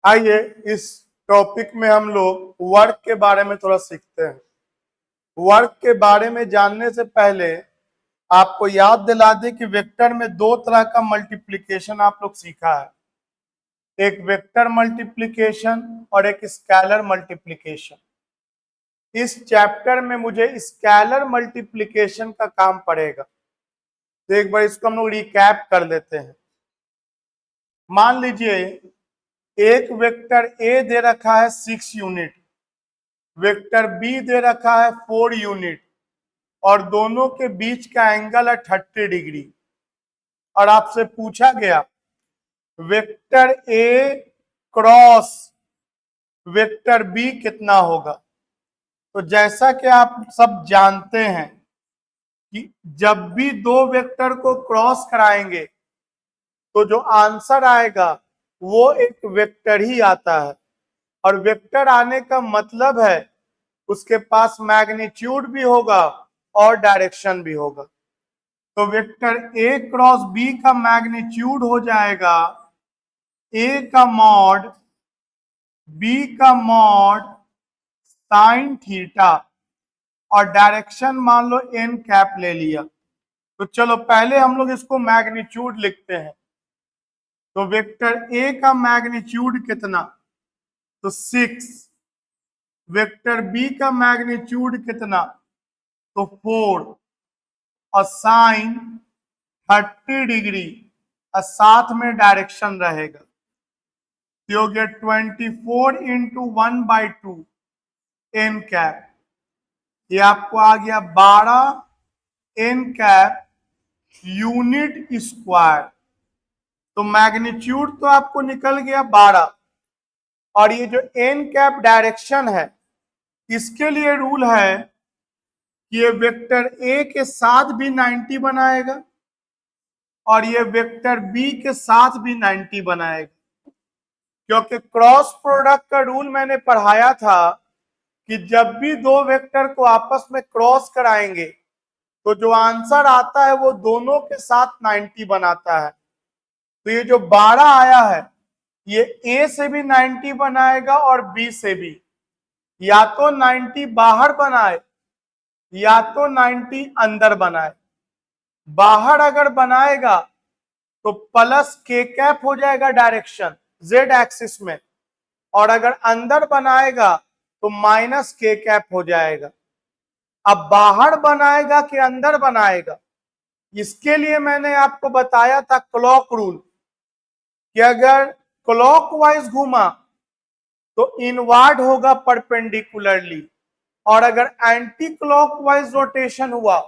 आइए इस टॉपिक में हम लोग वर्क के बारे में थोड़ा सीखते हैं। वर्क के बारे में जानने से पहले आपको याद दिला दें कि वेक्टर में दो तरह का मल्टीप्लिकेशन आप लोग सीखा है, एक वेक्टर मल्टीप्लिकेशन और एक स्केलर मल्टीप्लिकेशन। इस चैप्टर में मुझे स्केलर मल्टीप्लिकेशन का काम पड़ेगा, तो एक बार इसको हम लोग रिकैप कर लेते हैं। मान लीजिए एक वेक्टर ए दे रखा है 6 यूनिट, वेक्टर बी दे रखा है 4 यूनिट और दोनों के बीच का एंगल है 30 डिग्री। और आपसे पूछा गया vector A cross vector B कितना होगा। तो जैसा कि आप सब जानते हैं कि जब भी दो वेक्टर को क्रॉस कराएंगे तो जो आंसर आएगा वो एक वेक्टर ही आता है, और वेक्टर आने का मतलब है उसके पास मैग्नीट्यूड भी होगा और डायरेक्शन भी होगा। तो वेक्टर ए क्रॉस बी का मैग्नीट्यूड हो जाएगा ए का मॉड बी का मॉड साइन थीटा, और डायरेक्शन मान लो एन कैप ले लिया। तो चलो पहले हम लोग इसको मैग्नीट्यूड लिखते हैं। तो वेक्टर ए का मैग्नीट्यूड कितना, तो 6। वेक्टर बी का मैग्नीट्यूड कितना, तो 4, और साइन 30 डिग्री और साथ में डायरेक्शन रहेगा। तो हो गया 24 इंटू 1/2 एन कैप, ये आपको आ गया 12 एन कैप यूनिट स्क्वायर। तो मैग्नीट्यूड तो आपको निकल गया 12, और ये जो एन कैप डायरेक्शन है इसके लिए रूल है कि ये वेक्टर ए के साथ भी 90 बनाएगा और ये वेक्टर बी के साथ भी 90 बनाएगा, क्योंकि क्रॉस प्रोडक्ट का रूल मैंने पढ़ाया था कि जब भी दो वेक्टर को आपस में क्रॉस कराएंगे तो जो आंसर आता है वो दोनों के साथ 90 बनाता है। तो ये जो 12 आया है ये ए से भी 90 बनाएगा और बी से भी, या तो 90 बाहर बनाए या तो 90 अंदर बनाए। बाहर अगर बनाएगा तो प्लस के कैप हो जाएगा डायरेक्शन जेड एक्सिस में, और अगर अंदर बनाएगा तो माइनस के कैप हो जाएगा। अब बाहर बनाएगा कि अंदर बनाएगा, इसके लिए मैंने आपको बताया था क्लॉक रूल कि अगर क्लॉकवाइज घूमा तो इनवर्ड होगा परपेंडिकुलरली, और अगर एंटी क्लॉकवाइज रोटेशन हुआ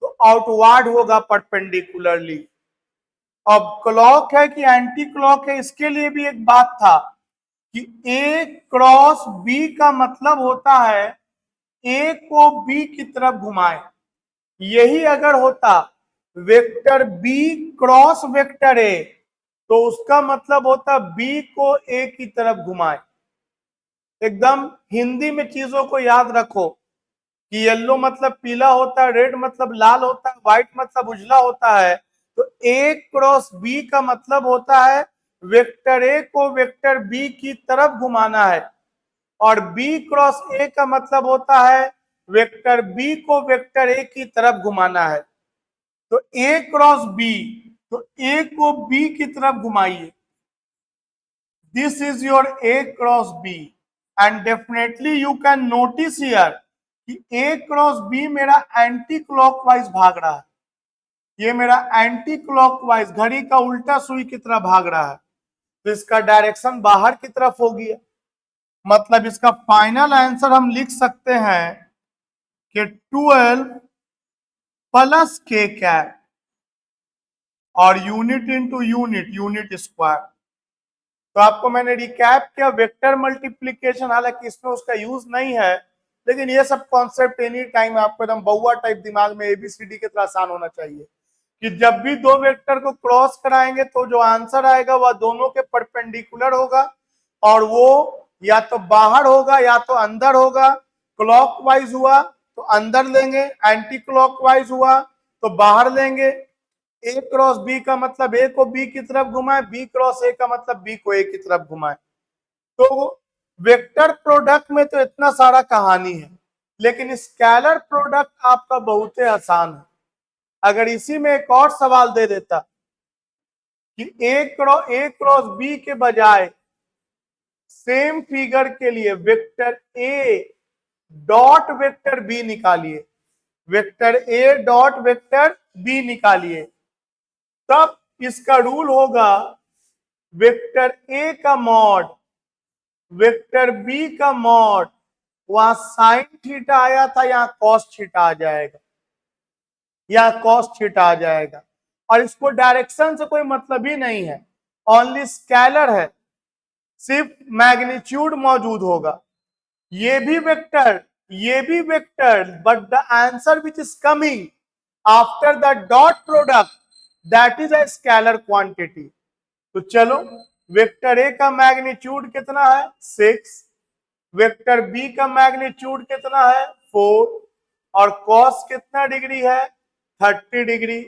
तो आउटवर्ड होगा परपेंडिकुलरली। अब क्लॉक है कि एंटी क्लॉक है, इसके लिए भी एक बात था कि ए क्रॉस बी का मतलब होता है ए को बी की तरफ घुमाए। यही अगर होता vector B cross vector A तो उसका मतलब होता बी को ए की तरफ घुमाए। एकदम हिंदी में चीजों को याद रखो कि येलो मतलब पीला होता है, रेड मतलब लाल होता है, व्हाइट मतलब उजला होता है। तो ए क्रॉस बी का मतलब होता है वेक्टर ए को वेक्टर बी की तरफ घुमाना है, और बी क्रॉस ए का मतलब होता है वेक्टर बी को वेक्टर ए की तरफ घुमाना है। तो ए क्रॉस बी, तो ए को बी की तरफ घुमाइए, this is your A cross B, and definitely you can notice here कि ए क्रॉस बी मेरा एंटी क्लॉकवाइज भाग रहा है। ये मेरा एंटी क्लॉकवाइज घड़ी का उल्टा सुई की तरह भाग रहा है, तो इसका डायरेक्शन बाहर की तरफ हो गया। मतलब इसका फाइनल आंसर हम लिख सकते हैं कि 12 प्लस के कैप और unit into unit, unit square. तो आपको मैंने रिकैप किया वेक्टर मल्टीप्लीकेशन, हालांकि इसमें उसका यूज नहीं है, लेकिन ये सब कॉन्सेप्ट एनी टाइम आपको एकदम बउआ टाइप दिमाग में एबीसीडी की तरह आसान होना चाहिए कि जब भी दो वेक्टर को क्रॉस कराएंगे तो जो आंसर आएगा वह दोनों के परपेंडिकुलर होगा, और वो या तो बाहर होगा या तो अंदर होगा। क्लॉकवाइज हुआ तो अंदर लेंगे, एंटी क्लॉकवाइज हुआ तो बाहर लेंगे। ए क्रॉस बी का मतलब ए को बी की तरफ घुमाए, बी क्रॉस ए का मतलब बी को ए की तरफ घुमाए। तो वेक्टर प्रोडक्ट में तो इतना सारा कहानी है, लेकिन स्केलर प्रोडक्ट आपका बहुत ही आसान है। अगर इसी में एक और सवाल दे देता कि ए क्रॉस बी के बजाय सेम फिगर के लिए vector A dot vector B निकालिए, vector A dot vector B निकालिए, तब इसका रूल होगा वेक्टर ए का मॉड वेक्टर बी का मॉड, वहां साइन थीटा आया था, यहां कॉस थीटा आ जाएगा, यहां कॉस थीटा आ जाएगा। और इसको डायरेक्शन से कोई मतलब ही नहीं है, ओनली स्केलर है, सिर्फ मैग्नीट्यूड मौजूद होगा। ये भी vector, but the answer which is coming after the dot product that is a scalar quantity. तो चलो, वेक्टर ए का मैग्नीट्यूड कितना है 6, वेक्टर बी का मैग्नीट्यूड कितना है 4, और कॉस कितना डिग्री है 30 डिग्री।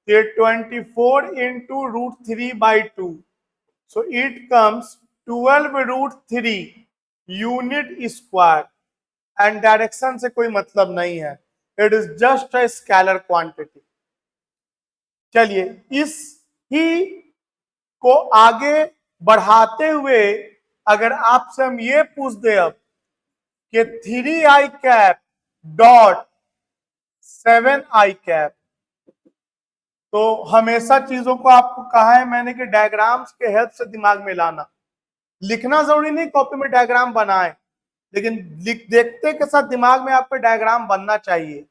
ये 24 into √3/2, so it comes 12√3 unit square, and direction से कोई मतलब नहीं है, it is just a scalar quantity. चलिए, इस ही को आगे बढ़ाते हुए अगर आपसे हम ये पूछ दे अब कि 3i डॉट 7i, तो हमेशा चीजों को आपको कहा है मैंने कि डायग्राम्स के हेल्प से दिमाग में लाना, लिखना जरूरी नहीं कॉपी में डायग्राम बनाए, लेकिन देखते के साथ दिमाग में आपके डायग्राम बनना चाहिए।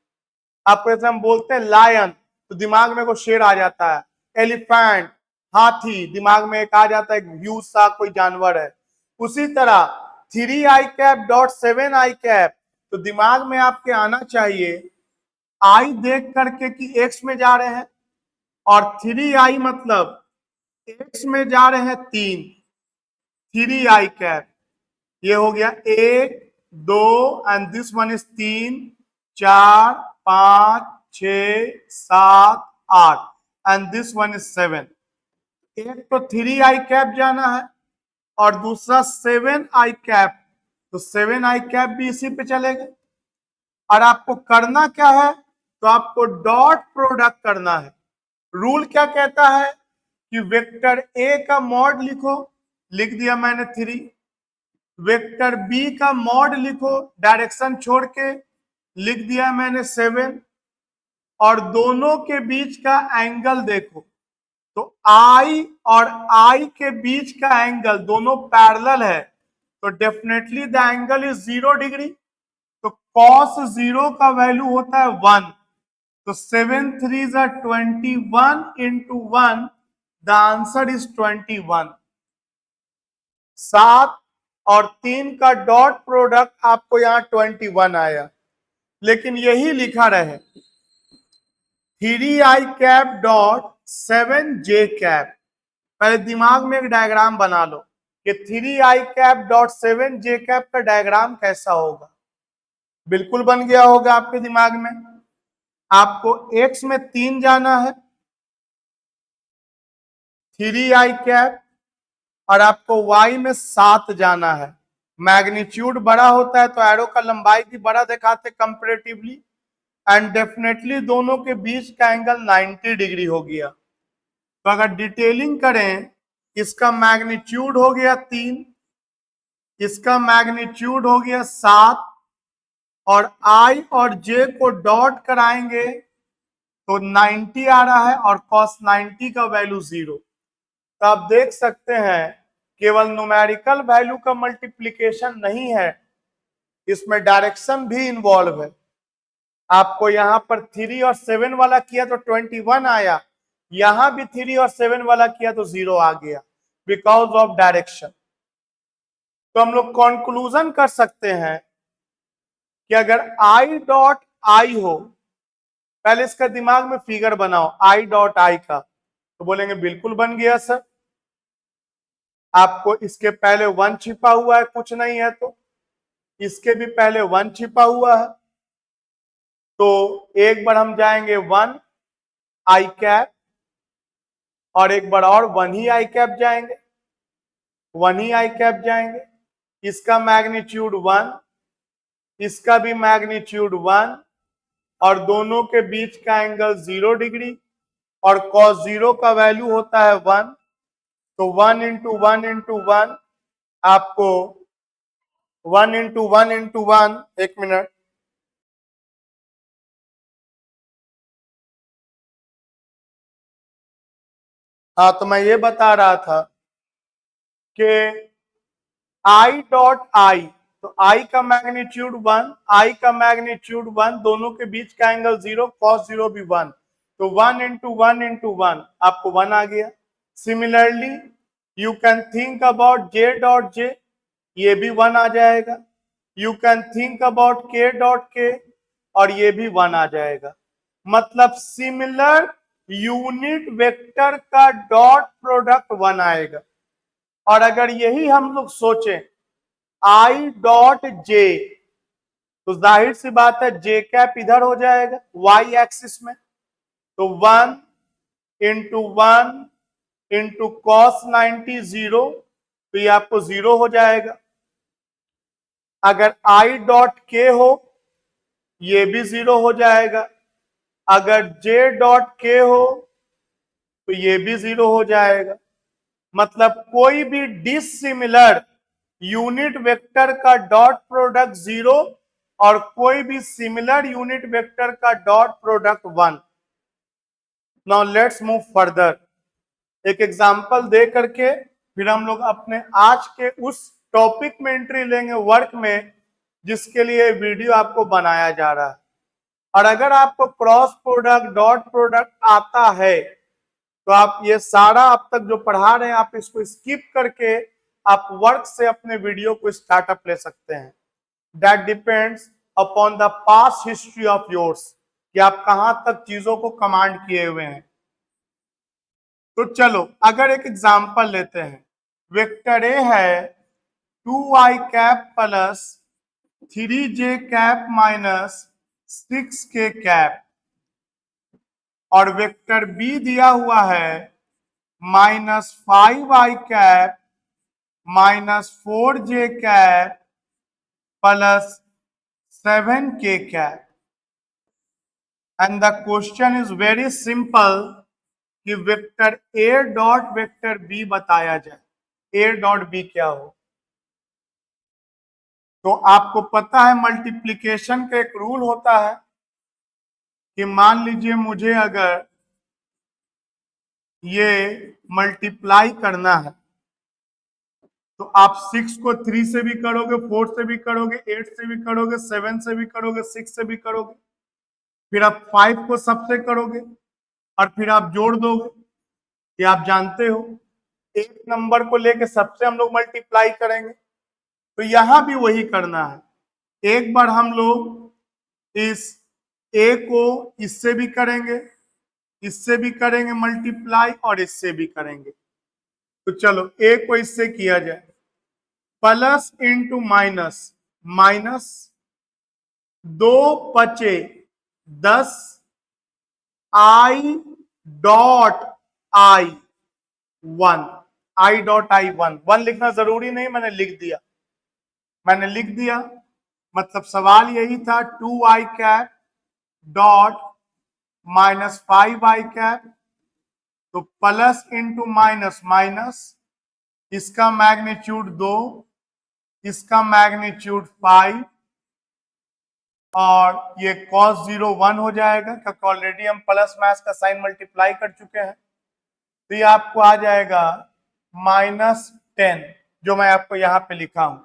आपको जैसे हम बोलते हैं लायन, तो दिमाग में को शेर आ जाता है, एलिफेंट हाथी, दिमाग में एक आ जाता है ह्यूज सा कोई जानवर है। उसी तरह 3i डॉट 7i, तो दिमाग में आपके आना चाहिए आई देख करके कि एक्स में जा रहे हैं, और 3i मतलब एक्स में जा रहे हैं 3i, ये हो गया 1 2 and this one is 3 4 5 6 7 8 and this one is 7। एक तो 3i जाना है और दूसरा 7i, तो 7i भी इसी पे चलेगा। और आपको करना क्या है, तो आपको डॉट प्रोडक्ट करना है। रूल क्या कहता है कि वेक्टर ए का मॉड लिखो, लिख दिया मैंने 3, वेक्टर बी का मॉड लिखो डायरेक्शन छोड़ के, लिख दिया मैंने 7, और दोनों के बीच का एंगल देखो, तो आई और आई के बीच का एंगल दोनों पैरेलल है, तो definitely the angle is 0 degree, तो cos 0 का वैल्यू होता है 1, तो 7 3 21 इंटू 1, द आंसर इज 21। 7 और 3 का डॉट प्रोडक्ट आपको यहां 21 आया, लेकिन यही लिखा रहे 3i डॉट 7j, पहले दिमाग में एक डायग्राम बना लो कि 3i डॉट 7j का डायग्राम कैसा होगा। बिल्कुल बन गया होगा आपके दिमाग में। आपको x में 3 जाना है 3i, और आपको y में 7 जाना है। मैग्नीट्यूड बड़ा होता है तो एरो का लंबाई भी बड़ा दिखाते कंपैरेटिवली, एंड डेफिनेटली दोनों के बीच का एंगल 90 डिग्री हो गया। तो अगर डिटेलिंग करें, इसका मैग्नीट्यूड हो गया 3, इसका मैग्नीट्यूड हो गया 7, और i और j को डॉट कराएंगे तो 90 आ रहा है, और cos 90 का वैल्यू 0। तो आप देख सकते हैं केवल न्यूमेरिकल वैल्यू का मल्टीप्लिकेशन नहीं है, इसमें डायरेक्शन भी इन्वॉल्व है। आपको यहां पर 3 और 7 वाला किया तो 21 आया, यहां भी 3 और 7 वाला किया तो 0 आ गया, बिकॉज ऑफ डायरेक्शन। तो हम लोग कंक्लूजन कर सकते हैं कि अगर आई डॉट आई हो, पहले इसका दिमाग में फिगर बनाओ आई डॉट आई का, तो बोलेंगे बिल्कुल बन गया सर। आपको इसके पहले 1 छिपा हुआ है, कुछ नहीं है, तो इसके भी पहले 1 छिपा हुआ है, तो एक बार हम जाएंगे 1i, और एक बार और 1 ही i जाएंगे, 1 ही i जाएंगे, इसका मैग्नीट्यूड 1, इसका भी मैग्नीट्यूड 1, और दोनों के बीच का एंगल 0 डिग्री, और cos 0 का वैल्यू होता है 1, तो 1 इंटू 1 इंटू 1 आपको 1 इंटू 1 इंटू 1, एक मिनट, हाँ तो मैं ये बता रहा था कि आई डॉट आई, तो आई का मैग्नीट्यूड 1, आई का मैग्नीट्यूड 1, दोनों के बीच का एंगल 0, cos 0 भी 1, तो 1 इंटू 1 इंटू 1 आपको 1 आ गया। Similarly you can think about J dot J, ये भी 1 आ जाएगा। यू कैन थिंक अबाउट के डॉट के, और ये भी 1 आ जाएगा। मतलब सिमिलर यूनिट वेक्टर का डॉट प्रोडक्ट 1 आएगा। और अगर यही हम लोग सोचें आई डॉट जे, तो जाहिर सी बात है जे कैप इधर हो जाएगा वाई एक्सिस में, तो 1 इंटू 1 इंटू कॉस 90 0, तो ये आपको 0 हो जाएगा। अगर आई डॉट के हो, ये भी 0 हो जाएगा। अगर जे डॉट के हो, तो ये भी 0 हो जाएगा। मतलब कोई भी डिसिमिलर यूनिट वेक्टर का डॉट प्रोडक्ट 0, और कोई भी सिमिलर यूनिट वेक्टर का dot product 1। Now let's move further. एक एग्जांपल दे करके फिर हम लोग अपने आज के उस टॉपिक में एंट्री लेंगे वर्क में, जिसके लिए वीडियो आपको बनाया जा रहा है। और अगर आपको क्रॉस प्रोडक्ट डॉट प्रोडक्ट आता है, तो आप ये सारा अब तक जो पढ़ा रहे हैं आप इसको स्किप करके आप वर्क से अपने वीडियो को स्टार्टअप ले सकते हैं। That depends upon the past history of yours, कि आप कहां तक चीजों को कमांड किए हुए हैं। तो चलो अगर एक एग्जांपल लेते हैं, वेक्टर ए है 2i cap plus 3j cap minus 6k cap, और वेक्टर बी दिया हुआ है -5i cap minus 4j cap plus 7k cap. And the question is very simple कि vector A dot vector B बताया जाए। ए dot B क्या हो? तो आपको पता है मल्टीप्लिकेशन का एक रूल होता है कि मान लीजिए मुझे अगर ये मल्टीप्लाई करना है, तो आप 6 को 3 से भी करोगे, 4 से भी करोगे, 8 से भी करोगे, 7 से भी करोगे, 6 से भी करोगे, फिर आप 5 को सबसे करोगे और फिर आप जोड़ दोगे। ये आप जानते हो, एक नंबर को लेके सबसे हम लोग मल्टीप्लाई करेंगे। तो यहां भी वही करना है। एक बार हम लोग इस ए को इससे भी करेंगे, इससे भी करेंगे मल्टीप्लाई, और इससे भी करेंगे। तो चलो ए को इससे किया जाए, plus into minus, minus 2×10 I dot I 1, I dot I 1। 1 लिखना जरूरी नहीं, मैंने लिख दिया, मैंने लिख दिया। मतलब सवाल यही था 2i cap dot -5i cap, तो प्लस इंटू माइनस माइनस, इसका मैग्नीट्यूड 2, इसका मैग्नीट्यूड 5, और ये cos 0 1 हो जाएगा क्योंकि ऑलरेडी हम प्लस मैच का साइन मल्टीप्लाई कर चुके हैं। तो ये आपको आ जाएगा -10, जो मैं आपको यहाँ पे लिखा हूं।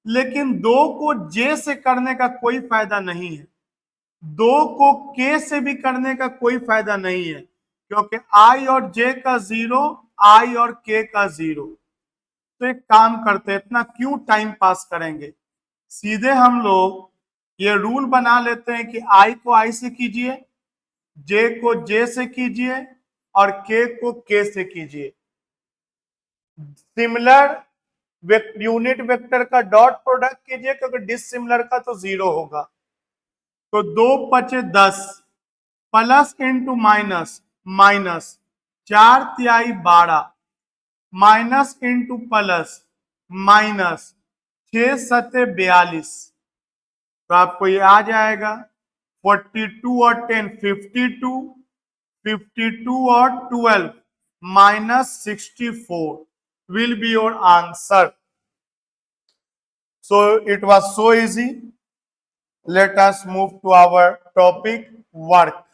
लेकिन 2 को j से करने का कोई फायदा नहीं है, 2 को k से भी करने का कोई फायदा नहीं है, क्योंकि i और j का 0, i और k का 0। तो एक काम करते हैं, इतना क्यों टाइम पास करेंगे, सीधे हम लोग ये रूल बना लेते हैं कि i को i से कीजिए, j को j से कीजिए, और k को k से कीजिए। सिमिलर यूनिट वेक्टर का डॉट प्रोडक्ट कीजिए, क्योंकि डिसिमिलर का तो 0 होगा। तो 2×10 plus into minus minus 4×3 12, minus into plus minus 6 सते 42, तो आपको ये आ जाएगा 42 और 10 52, 52 और 12 -64 will be your answer. So it was so easy. Let us move to our topic work.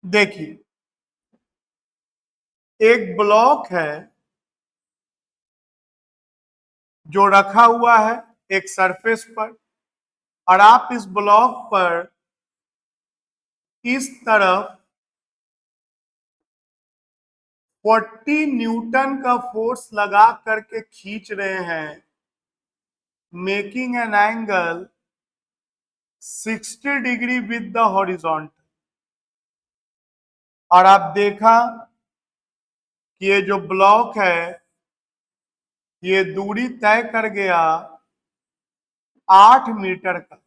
देखिए, एक ब्लॉक है जो रखा हुआ है एक सरफेस पर, और आप इस ब्लॉक पर इस तरफ 40 न्यूटन का फोर्स लगा करके खींच रहे हैं, making an angle 60 degree with the horizontal. और आप देखा कि ये जो ब्लॉक है ये दूरी तय कर गया 8 मीटर का,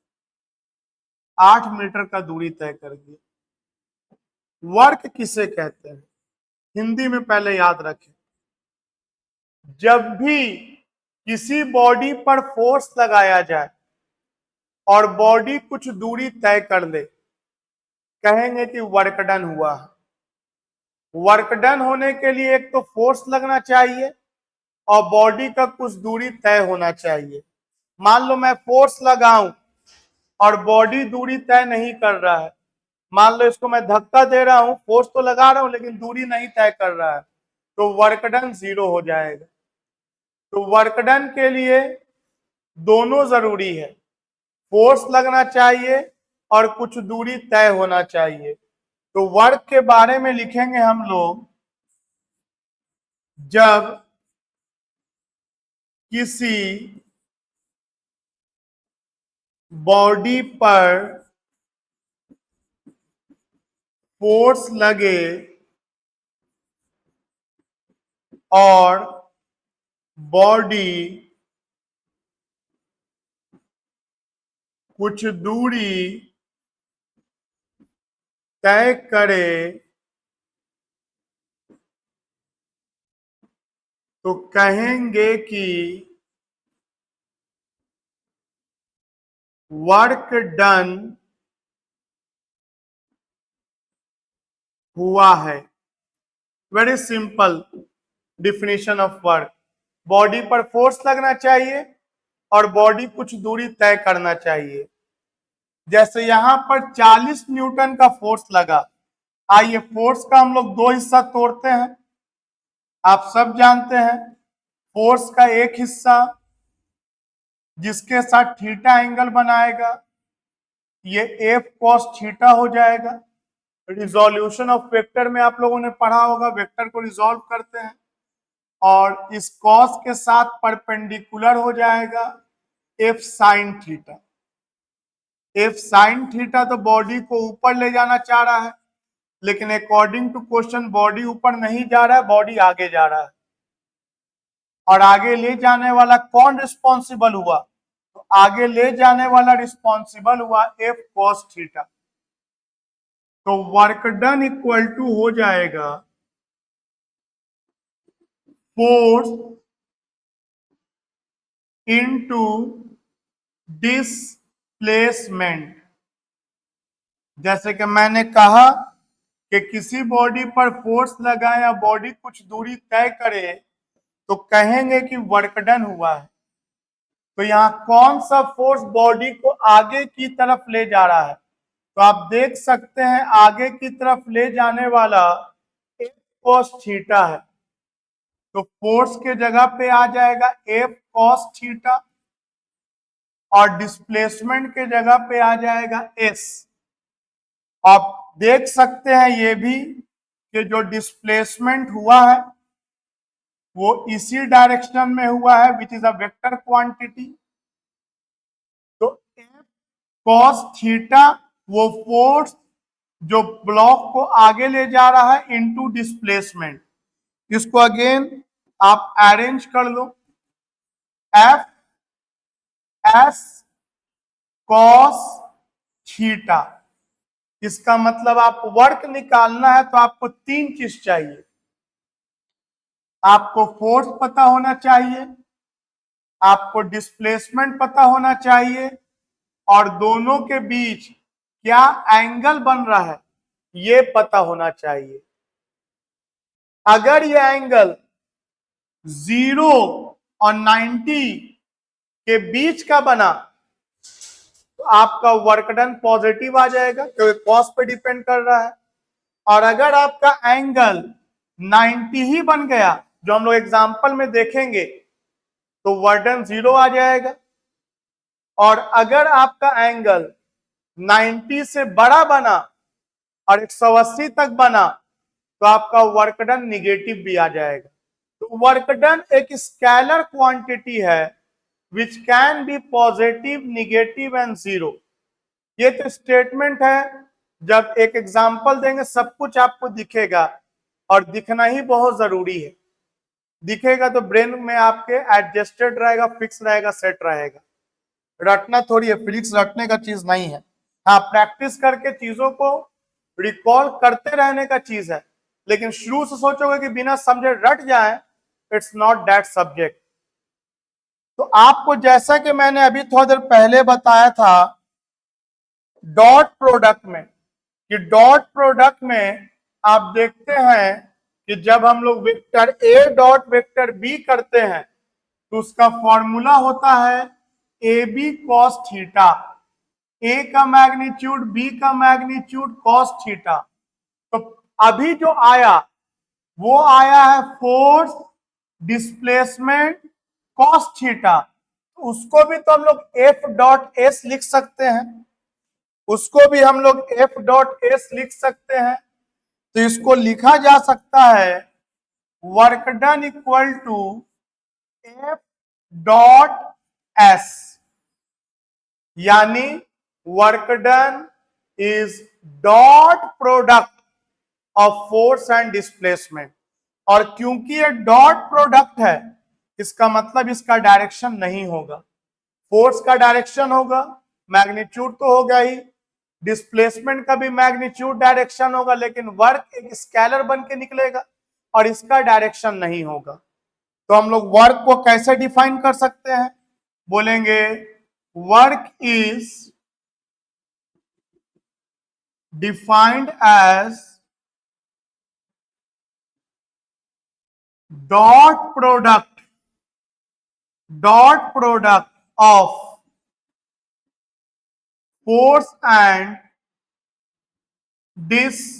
8 मीटर का दूरी तय कर गया। वर्क किसे कहते हैं हिंदी में पहले याद रखें। जब भी किसी बॉडी पर फोर्स लगाया जाए और बॉडी कुछ दूरी तय कर ले, कहेंगे कि वर्क डन हुआ है। वर्क डन होने के लिए एक तो फोर्स लगना चाहिए और बॉडी का कुछ दूरी तय होना चाहिए। मान लो मैं फोर्स लगाऊं और बॉडी दूरी तय नहीं कर रहा है, मान लो इसको मैं धक्का दे रहा हूं, फोर्स तो लगा रहा हूं लेकिन दूरी नहीं तय कर रहा है, तो वर्क डन 0 हो जाएगा। तो वर्क डन के लिए दोनों जरूरी है, फोर्स लगना चाहिए और कुछ दूरी तय होना चाहिए। तो वर्क के बारे में लिखेंगे हम लोग, जब किसी बॉडी पर फोर्स लगे और बॉडी कुछ दूरी तय करे तो कहेंगे कि वर्क डन हुआ है। Very simple definition of work. Body पर फोर्स लगना चाहिए और बॉडी कुछ दूरी तय करना चाहिए। जैसे यहां पर 40 न्यूटन का फोर्स लगा, आइए फोर्स का हम लोग दो हिस्सा तोड़ते हैं। आप सब जानते हैं फोर्स का एक हिस्सा जिसके साथ थीटा एंगल बनाएगा, ये एफ कॉस थीटा हो जाएगा। रिजोल्यूशन ऑफ वेक्टर में आप लोगों ने पढ़ा होगा, वेक्टर को रिजोल्व करते हैं और इस कॉस के साथ परपेंडिकुलर हो जाएगा F sine theta. F sine theta तो बॉडी को ऊपर ले जाना चाह रहा है, लेकिन अकॉर्डिंग टू क्वेश्चन बॉडी ऊपर नहीं जा रहा है, बॉडी आगे जा रहा है। और आगे ले जाने वाला कौन रिस्पॉन्सिबल हुआ? तो आगे ले जाने वाला रिस्पॉन्सिबल हुआ एफ कॉस थीटा। तो वर्क डन इक्वल टू हो जाएगा फोर्स इनटू डिस्प्लेसमेंट। जैसे कि मैंने कहा कि किसी बॉडी पर फोर्स लगाए या बॉडी कुछ दूरी तय करे तो कहेंगे कि वर्क डन हुआ है। तो यहाँ कौन सा फोर्स बॉडी को आगे की तरफ ले जा रहा है? तो आप देख सकते हैं आगे की तरफ ले जाने वाला एफ कॉस थीटा है, तो फोर्स के जगह पे आ जाएगा एफ कॉस थीटा और डिस्प्लेसमेंट के जगह पे आ जाएगा एस। आप देख सकते हैं ये भी कि जो डिस्प्लेसमेंट हुआ है वो इसी डायरेक्शन में हुआ है which is a vector quantity. तो एफ कॉस थीटा वो फोर्स जो ब्लॉक को आगे ले जा रहा है इनटू डिस्प्लेसमेंट। इसको अगेन आप अरेंज कर लो, एफ एस कॉस थीटा। इसका मतलब आप वर्क निकालना है तो आपको तीन चीज चाहिए। आपको फोर्स पता होना चाहिए, आपको डिस्प्लेसमेंट पता होना चाहिए और दोनों के बीच क्या एंगल बन रहा है ये पता होना चाहिए। अगर ये एंगल 0 और 90 के बीच का बना तो आपका वर्क डन पॉजिटिव आ जाएगा क्योंकि कॉस्ट पे डिपेंड कर रहा है। और अगर आपका एंगल 90 ही बन गया जो हम लोग एग्जांपल में देखेंगे तो वर्क डन 0 आ जाएगा। और अगर आपका एंगल 90 से बड़ा बना और 180 तक बना तो आपका वर्क डन निगेटिव भी आ जाएगा। तो वर्क डन एक स्केलर क्वांटिटी है which can be positive, negative and zero. ये तो स्टेटमेंट है। जब एक एग्जांपल देंगे सब कुछ आपको दिखेगा और दिखना ही बहुत जरूरी है। दिखेगा तो ब्रेन में आपके एडजस्टेड रहेगा, फिक्स रहेगा, सेट रहेगा। रटना थोड़ी है, फिजिक्स रटने का चीज नहीं है। हाँ, प्रैक्टिस करके चीजों को रिकॉल करते रहने का चीज है, लेकिन शुरू से सोचोगे कि बिना समझे रट जाए, इट्स नॉट दैट सब्जेक्ट। तो आपको जैसा कि मैंने अभी थोड़ी देर पहले बताया था डॉट प्रोडक्ट में, कि डॉट प्रोडक्ट में आप देखते हैं कि जब हम लोग vector A dot vector B करते हैं तो उसका फॉर्मूला होता है A B cos theta. A का मैग्नीट्यूड, बी का मैग्नीट्यूड, कॉस थीटा। तो अभी जो आया वो आया है फोर्स, डिस्प्लेसमेंट, कॉस थीटा। उसको भी तो हम लोग एफ डॉट एस लिख सकते हैं, उसको भी हम लोग एफ डॉट एस लिख सकते हैं। तो इसको लिखा जा सकता है work done equal to F dot S, यानी work done is dot product of force and displacement. और क्योंकि ये डॉट प्रोडक्ट है इसका मतलब इसका डायरेक्शन नहीं होगा। फोर्स का डायरेक्शन होगा, मैग्नीट्यूड तो होगा ही, डिस्प्लेसमेंट का भी मैग्नीट्यूड डायरेक्शन होगा, लेकिन वर्क एक स्केलर बन के निकलेगा और इसका डायरेक्शन नहीं होगा। तो हम लोग वर्क को कैसे डिफाइन कर सकते हैं? बोलेंगे work is defined as dot product of force and displacement.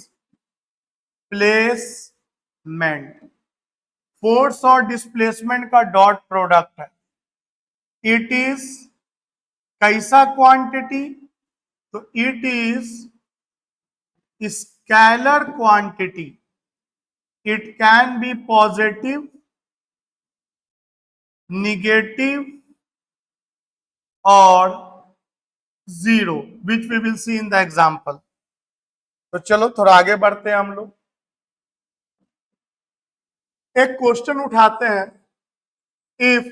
Force और डिस्प्लेसमेंट का डॉट प्रोडक्ट है। इट इज कैसा क्वांटिटी? तो it is scalar quantity. It can be positive, negative और zero, which we will see in the example. तो चलो थोड़ा आगे बढ़ते हैं हम लोग। एक क्वेश्चन उठाते हैं, if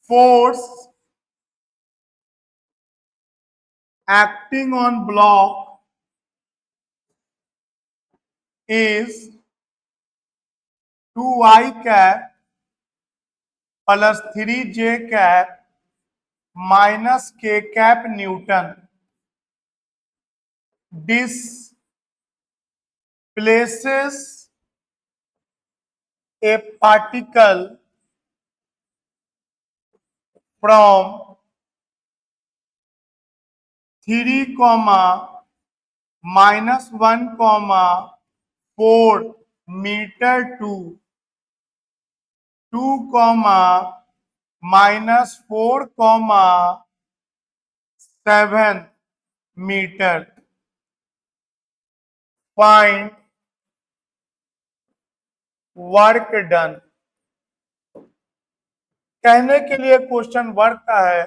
force acting on block is 2i cap plus 3j cap minus k cap Newton displaces a particle from 3, -1, 4 meter to 2, -4, 7 meter. Find work done. कहने के लिए क्वेश्चन वर्क का है,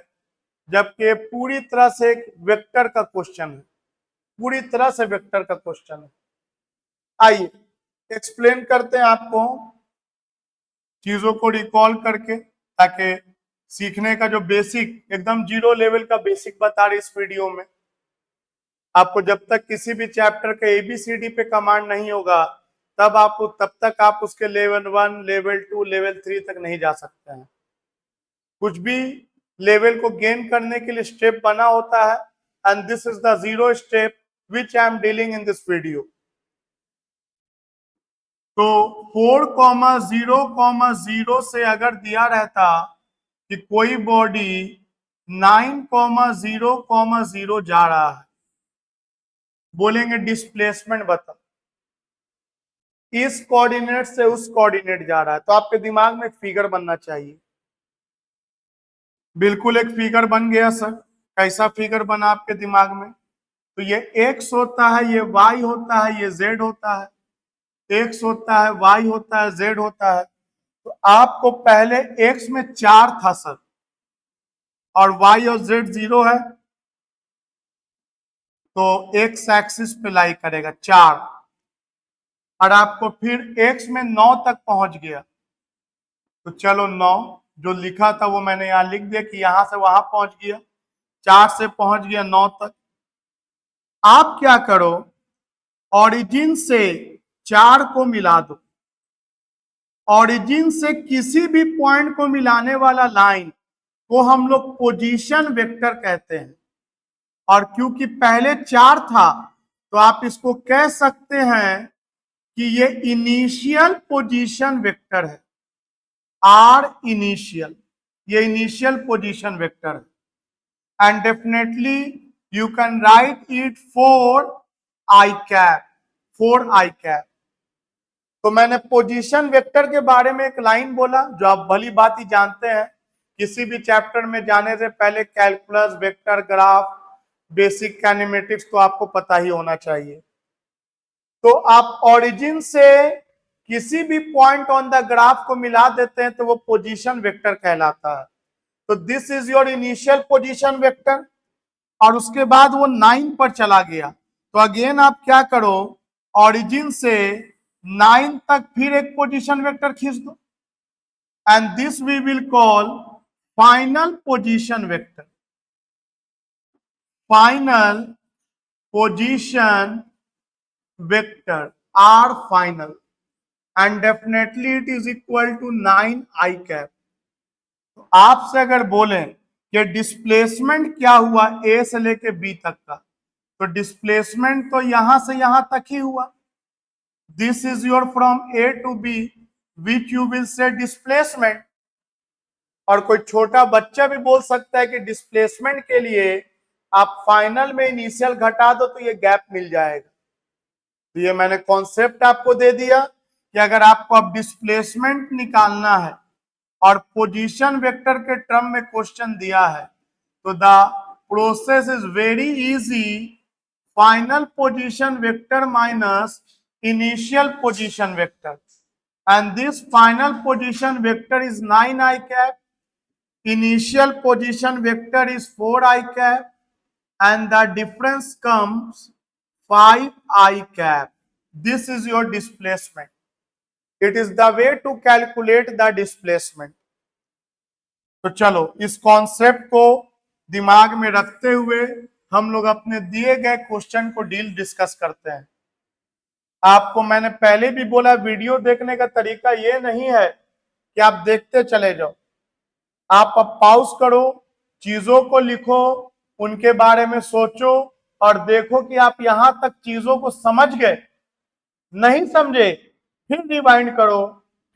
जबकि पूरी तरह से एक वेक्टर का क्वेश्चन है, पूरी तरह से वेक्टर का क्वेश्चन है। आइए एक्सप्लेन करते हैं आपको चीजों को रिकॉल करके, ताकि सीखने का जो बेसिक एकदम जीरो लेवल का बेसिक बता रहे इस वीडियो में। आपको जब तक किसी भी चैप्टर के एबीसीडी पे कमांड नहीं होगा तब तक आप उसके लेवल 1, लेवल 2, लेवल 3 तक नहीं जा सकते हैं। कुछ भी लेवल को गेन करने के लिए स्टेप बना होता है, and this is the 0 step which I am dealing in this video. तो 4,0,0 से अगर दिया रहता कि कोई बॉडी 9,0,0 जा रहा है, बोलेंगे डिस्प्लेसमेंट बता, इस कोऑर्डिनेट से उस कोऑर्डिनेट जा रहा है, तो आपके दिमाग में एक फिगर बनना चाहिए। बिल्कुल एक फिगर बन गया सर। कैसा फिगर बना आपके दिमाग में? तो ये एक्स होता है, ये वाई होता है, ये जेड होता है, एक्स होता है, वाई होता है, जेड होता है। तो आपको पहले एक्स में 4 था सर, और वाई और जेड 0 है, तो एक्स एक्सिस पे लाई करेगा 4, और आपको फिर एक्स में 9 तक पहुंच गया। तो चलो 9 जो लिखा था वो मैंने यहां लिख दिया कि यहां से वहां पहुंच गया, 4 से पहुंच गया 9 तक। आप क्या करो, ओरिजिन से 4 को मिला दो। ओरिजिन से किसी भी पॉइंट को मिलाने वाला लाइन को हम लोग पोजीशन वेक्टर कहते हैं, और क्योंकि पहले 4 था तो आप इसको कह सकते हैं कि ये इनिशियल पोजीशन वेक्टर है। आर इनिशियल, ये इनिशियल पोजीशन वेक्टर है, and definitely you can write it for I cap, for I cap. तो मैंने पोजीशन वेक्टर के बारे में एक लाइन बोला जो आप भली बात ही जानते हैं, किसी भी चैप्टर में जाने से पहले calculus, vector, graph, basic kinematics तो आपको पता ही होना चाहिए। तो आप ओरिजिन से किसी भी पॉइंट ऑन द ग्राफ को मिला देते हैं तो वो पोजीशन वेक्टर कहलाता है। तो this is your initial position vector, और उसके बाद वो 9 पर चला गया। तो अगेन आप क्या करो, ओरिजिन से 9 तक फिर एक पोजीशन वेक्टर खींच दो, and this we will call final position vector, final position vector, R final, and definitely it is equal to 9 I cap. तो आपसे अगर बोलें कि डिस्प्लेसमेंट क्या हुआ ए से लेके बी तक का, तो डिस्प्लेसमेंट तो यहां से यहां तक ही हुआ। This is your from A to B which you will say displacement. और कोई छोटा बच्चा भी बोल सकता है कि डिस्प्लेसमेंट के लिए आप फाइनल में इनिशियल घटा दो तो ये गैप मिल जाएगा। तो ये मैंने कॉन्सेप्ट आपको दे दिया कि अगर आपको अब डिस्प्लेसमेंट निकालना है और पोजीशन वेक्टर के टर्म में क्वेश्चन दिया है, तो the process is very easy. Final position vector minus initial position vector, and this final position vector is 9 I cap, initial position vector is 4 I cap, and the difference comes 5 I cap. This is your displacement. It is the way to calculate the displacement. तो चलो इस concept को दिमाग में रखते हुए हम लोग अपने दिए गए क्वेश्चन को डील डिस्कस करते हैं। आपको मैंने पहले भी बोला, वीडियो देखने का तरीका ये नहीं है कि आप देखते चले जाओ। आप अब पॉज करो, चीजों को लिखो, उनके बारे में सोचो, और देखो कि आप यहां तक चीजों को समझ गए। नहीं समझे फिर रिवाइंड करो,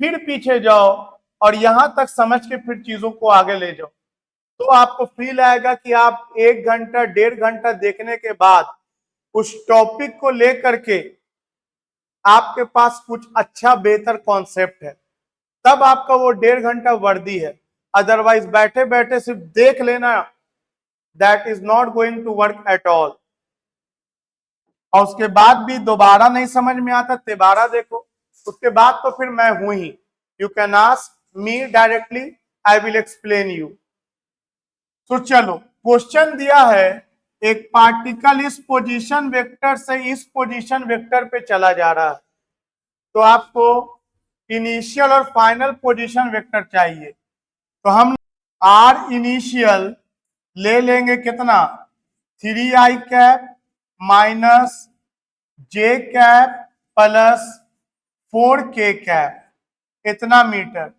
फिर पीछे जाओ, और यहां तक समझ के फिर चीजों को आगे ले जाओ। तो आपको फील आएगा कि आप 1 घंटा 1.5 घंटा देखने के बाद उस टॉपिक को लेकर के आपके पास कुछ अच्छा बेहतर कॉन्सेप्ट है, तब आपका वो 1.5 घंटा वर्दी है। अदरवाइज बैठे बैठे सिर्फ देख लेना, that is not going to work at all. और उसके बाद भी दोबारा नहीं समझ में आता, तिबारा देखो, उसके बाद तो फिर मैं हूं ही। You can ask me directly, I will explain you. तो चलो क्वेश्चन दिया है, एक पार्टिकल इस पोजीशन वेक्टर से इस पोजीशन वेक्टर पे चला जा रहा है, तो आपको इनिशियल और फाइनल पोजीशन वेक्टर चाहिए। तो हम आर इनिशियल ले लेंगे कितना, 3 आई कैप माइनस जे कैप प्लस 4 के कैप, इतना मीटर,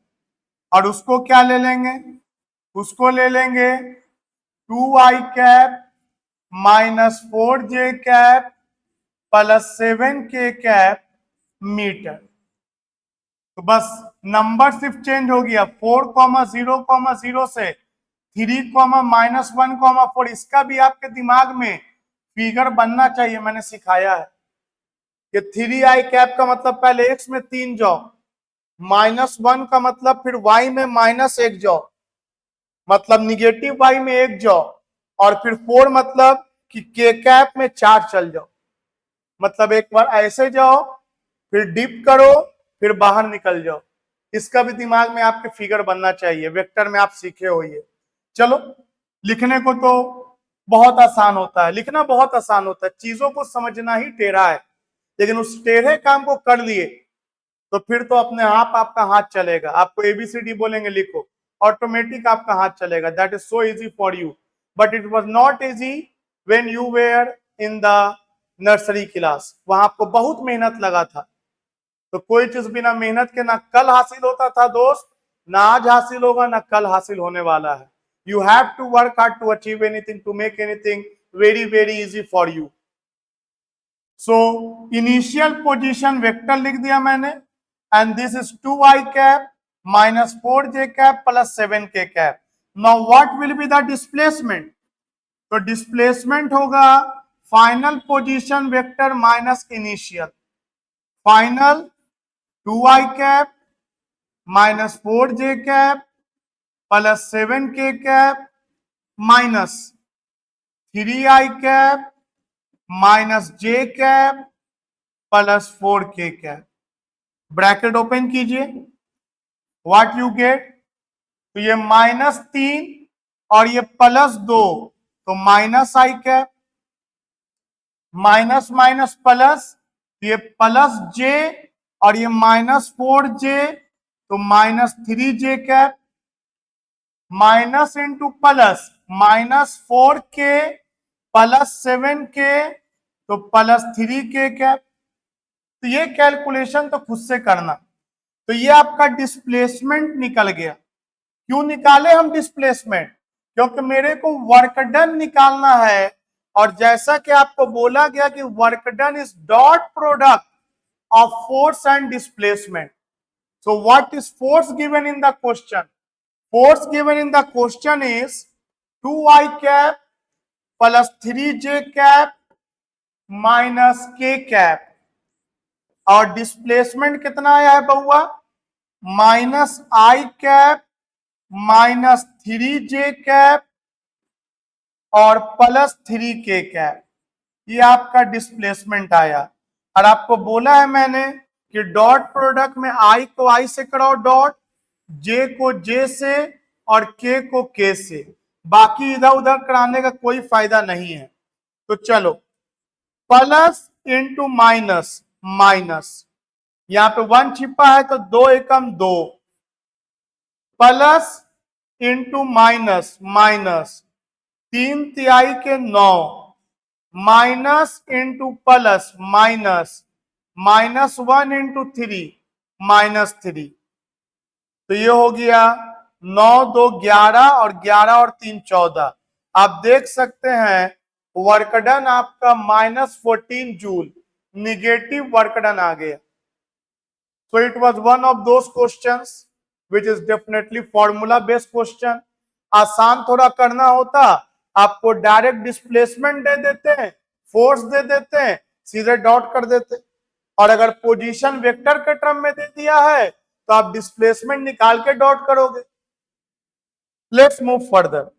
और उसको क्या ले लेंगे उसको ले लेंगे 2i cap minus 4j cap plus 7k cap metre. तो बस नंबर सिर्फ चेंज हो गया 4,0,0 से 3,-1,4। इसका भी आपके दिमाग में फिगर बनना चाहिए। मैंने सिखाया है कि 3i कैप का मतलब पहले x में 3 जाओ, -1 का मतलब फिर y में -1 जाओ, मतलब निगेटिव y में 1 जाओ, और फिर 4 मतलब कि k कैप में 4 चल जाओ। मतलब एक बार ऐसे जाओ, फिर डिप करो, फिर बाहर निकल जाओ। इसका भी दिमाग में आपके फिगर बनना चाहिए। वेक्टर में आप सीखे हो ये। चलो, लिखने को तो बहुत आसान होता है, लिखना बहुत आसान होता है, चीजों को समझना ही टेढ़ा है। लेकिन उस टेढ़े काम को कर लिए तो फिर तो अपने आप आपका हाथ चलेगा। आपको ABCD बोलेंगे लिखो, ऑटोमेटिक आपका हाथ चलेगा। That is so easy for you, but it was not easy when you were in the nursery class. वहां आपको बहुत मेहनत लगा था। तो कोई चीज बिना मेहनत के ना कल हासिल होता था दोस्त, ना आज हासिल होगा, ना कल हासिल होने वाला है। You have to work hard to achieve anything, to make anything very very easy for you. So initial position vector लिख दिया मैंने, and this is 2i cap minus 4j cap plus 7k cap. Now what will be the displacement? तो displacement होगा final position vector minus initial. Final 2i cap minus 4j cap plus 7k cap minus 3i cap minus j cap plus 4k cap. Bracket open कीजिए, what you get? तो ये -3 और ये +2, तो -i cap, minus minus plus, ये +j और ये -4j, तो -3j cap, minus into plus -4k plus 7k, तो +3k कैप। तो ये कैलकुलेशन तो खुद से करना। तो ये आपका डिस्प्लेसमेंट निकल गया। क्यों निकाले हम डिस्प्लेसमेंट? क्योंकि मेरे को वर्क डन निकालना है, और जैसा कि आपको बोला गया कि work done is dot product of force and displacement. So what is force given in the question? Force given in the question is 2i cap plus 3j cap minus k cap, और displacement कितना आया है बउआ? -i cap minus 3j cap और +3k cap. ये आपका displacement आया। और आपको बोला है मैंने कि डॉट प्रोडक्ट में i को i से कराओ डॉट, j को j से और k को k से। बाकी इधर उधर कराने का कोई फायदा नहीं है। तो चलो, प्लस इंटू माइनस माइनस, यहां पे 1 छिपा है तो 2 एकम 2, प्लस इंटू माइनस माइनस, 3 तिहाई के 9, minus into plus minus, -1 into 3 -3। तो ये हो गया 9 2 11 और 11 और 3 14। आप देख सकते हैं वर्कडन आपका -14 जूल, निगेटिव वर्कडन आ गया। So it was one of those questions which is definitely formula based question। आसान थोड़ा करना होता, आपको डायरेक्ट डिस्प्लेसमेंट दे देते हैं, फोर्स दे देते हैं, सीधे डॉट कर देते। और अगर पोजीशन वेक्टर के टर्म में दे दिया है तो आप डिस्प्लेसमेंट निकाल के डॉट करोगे। Let's move further.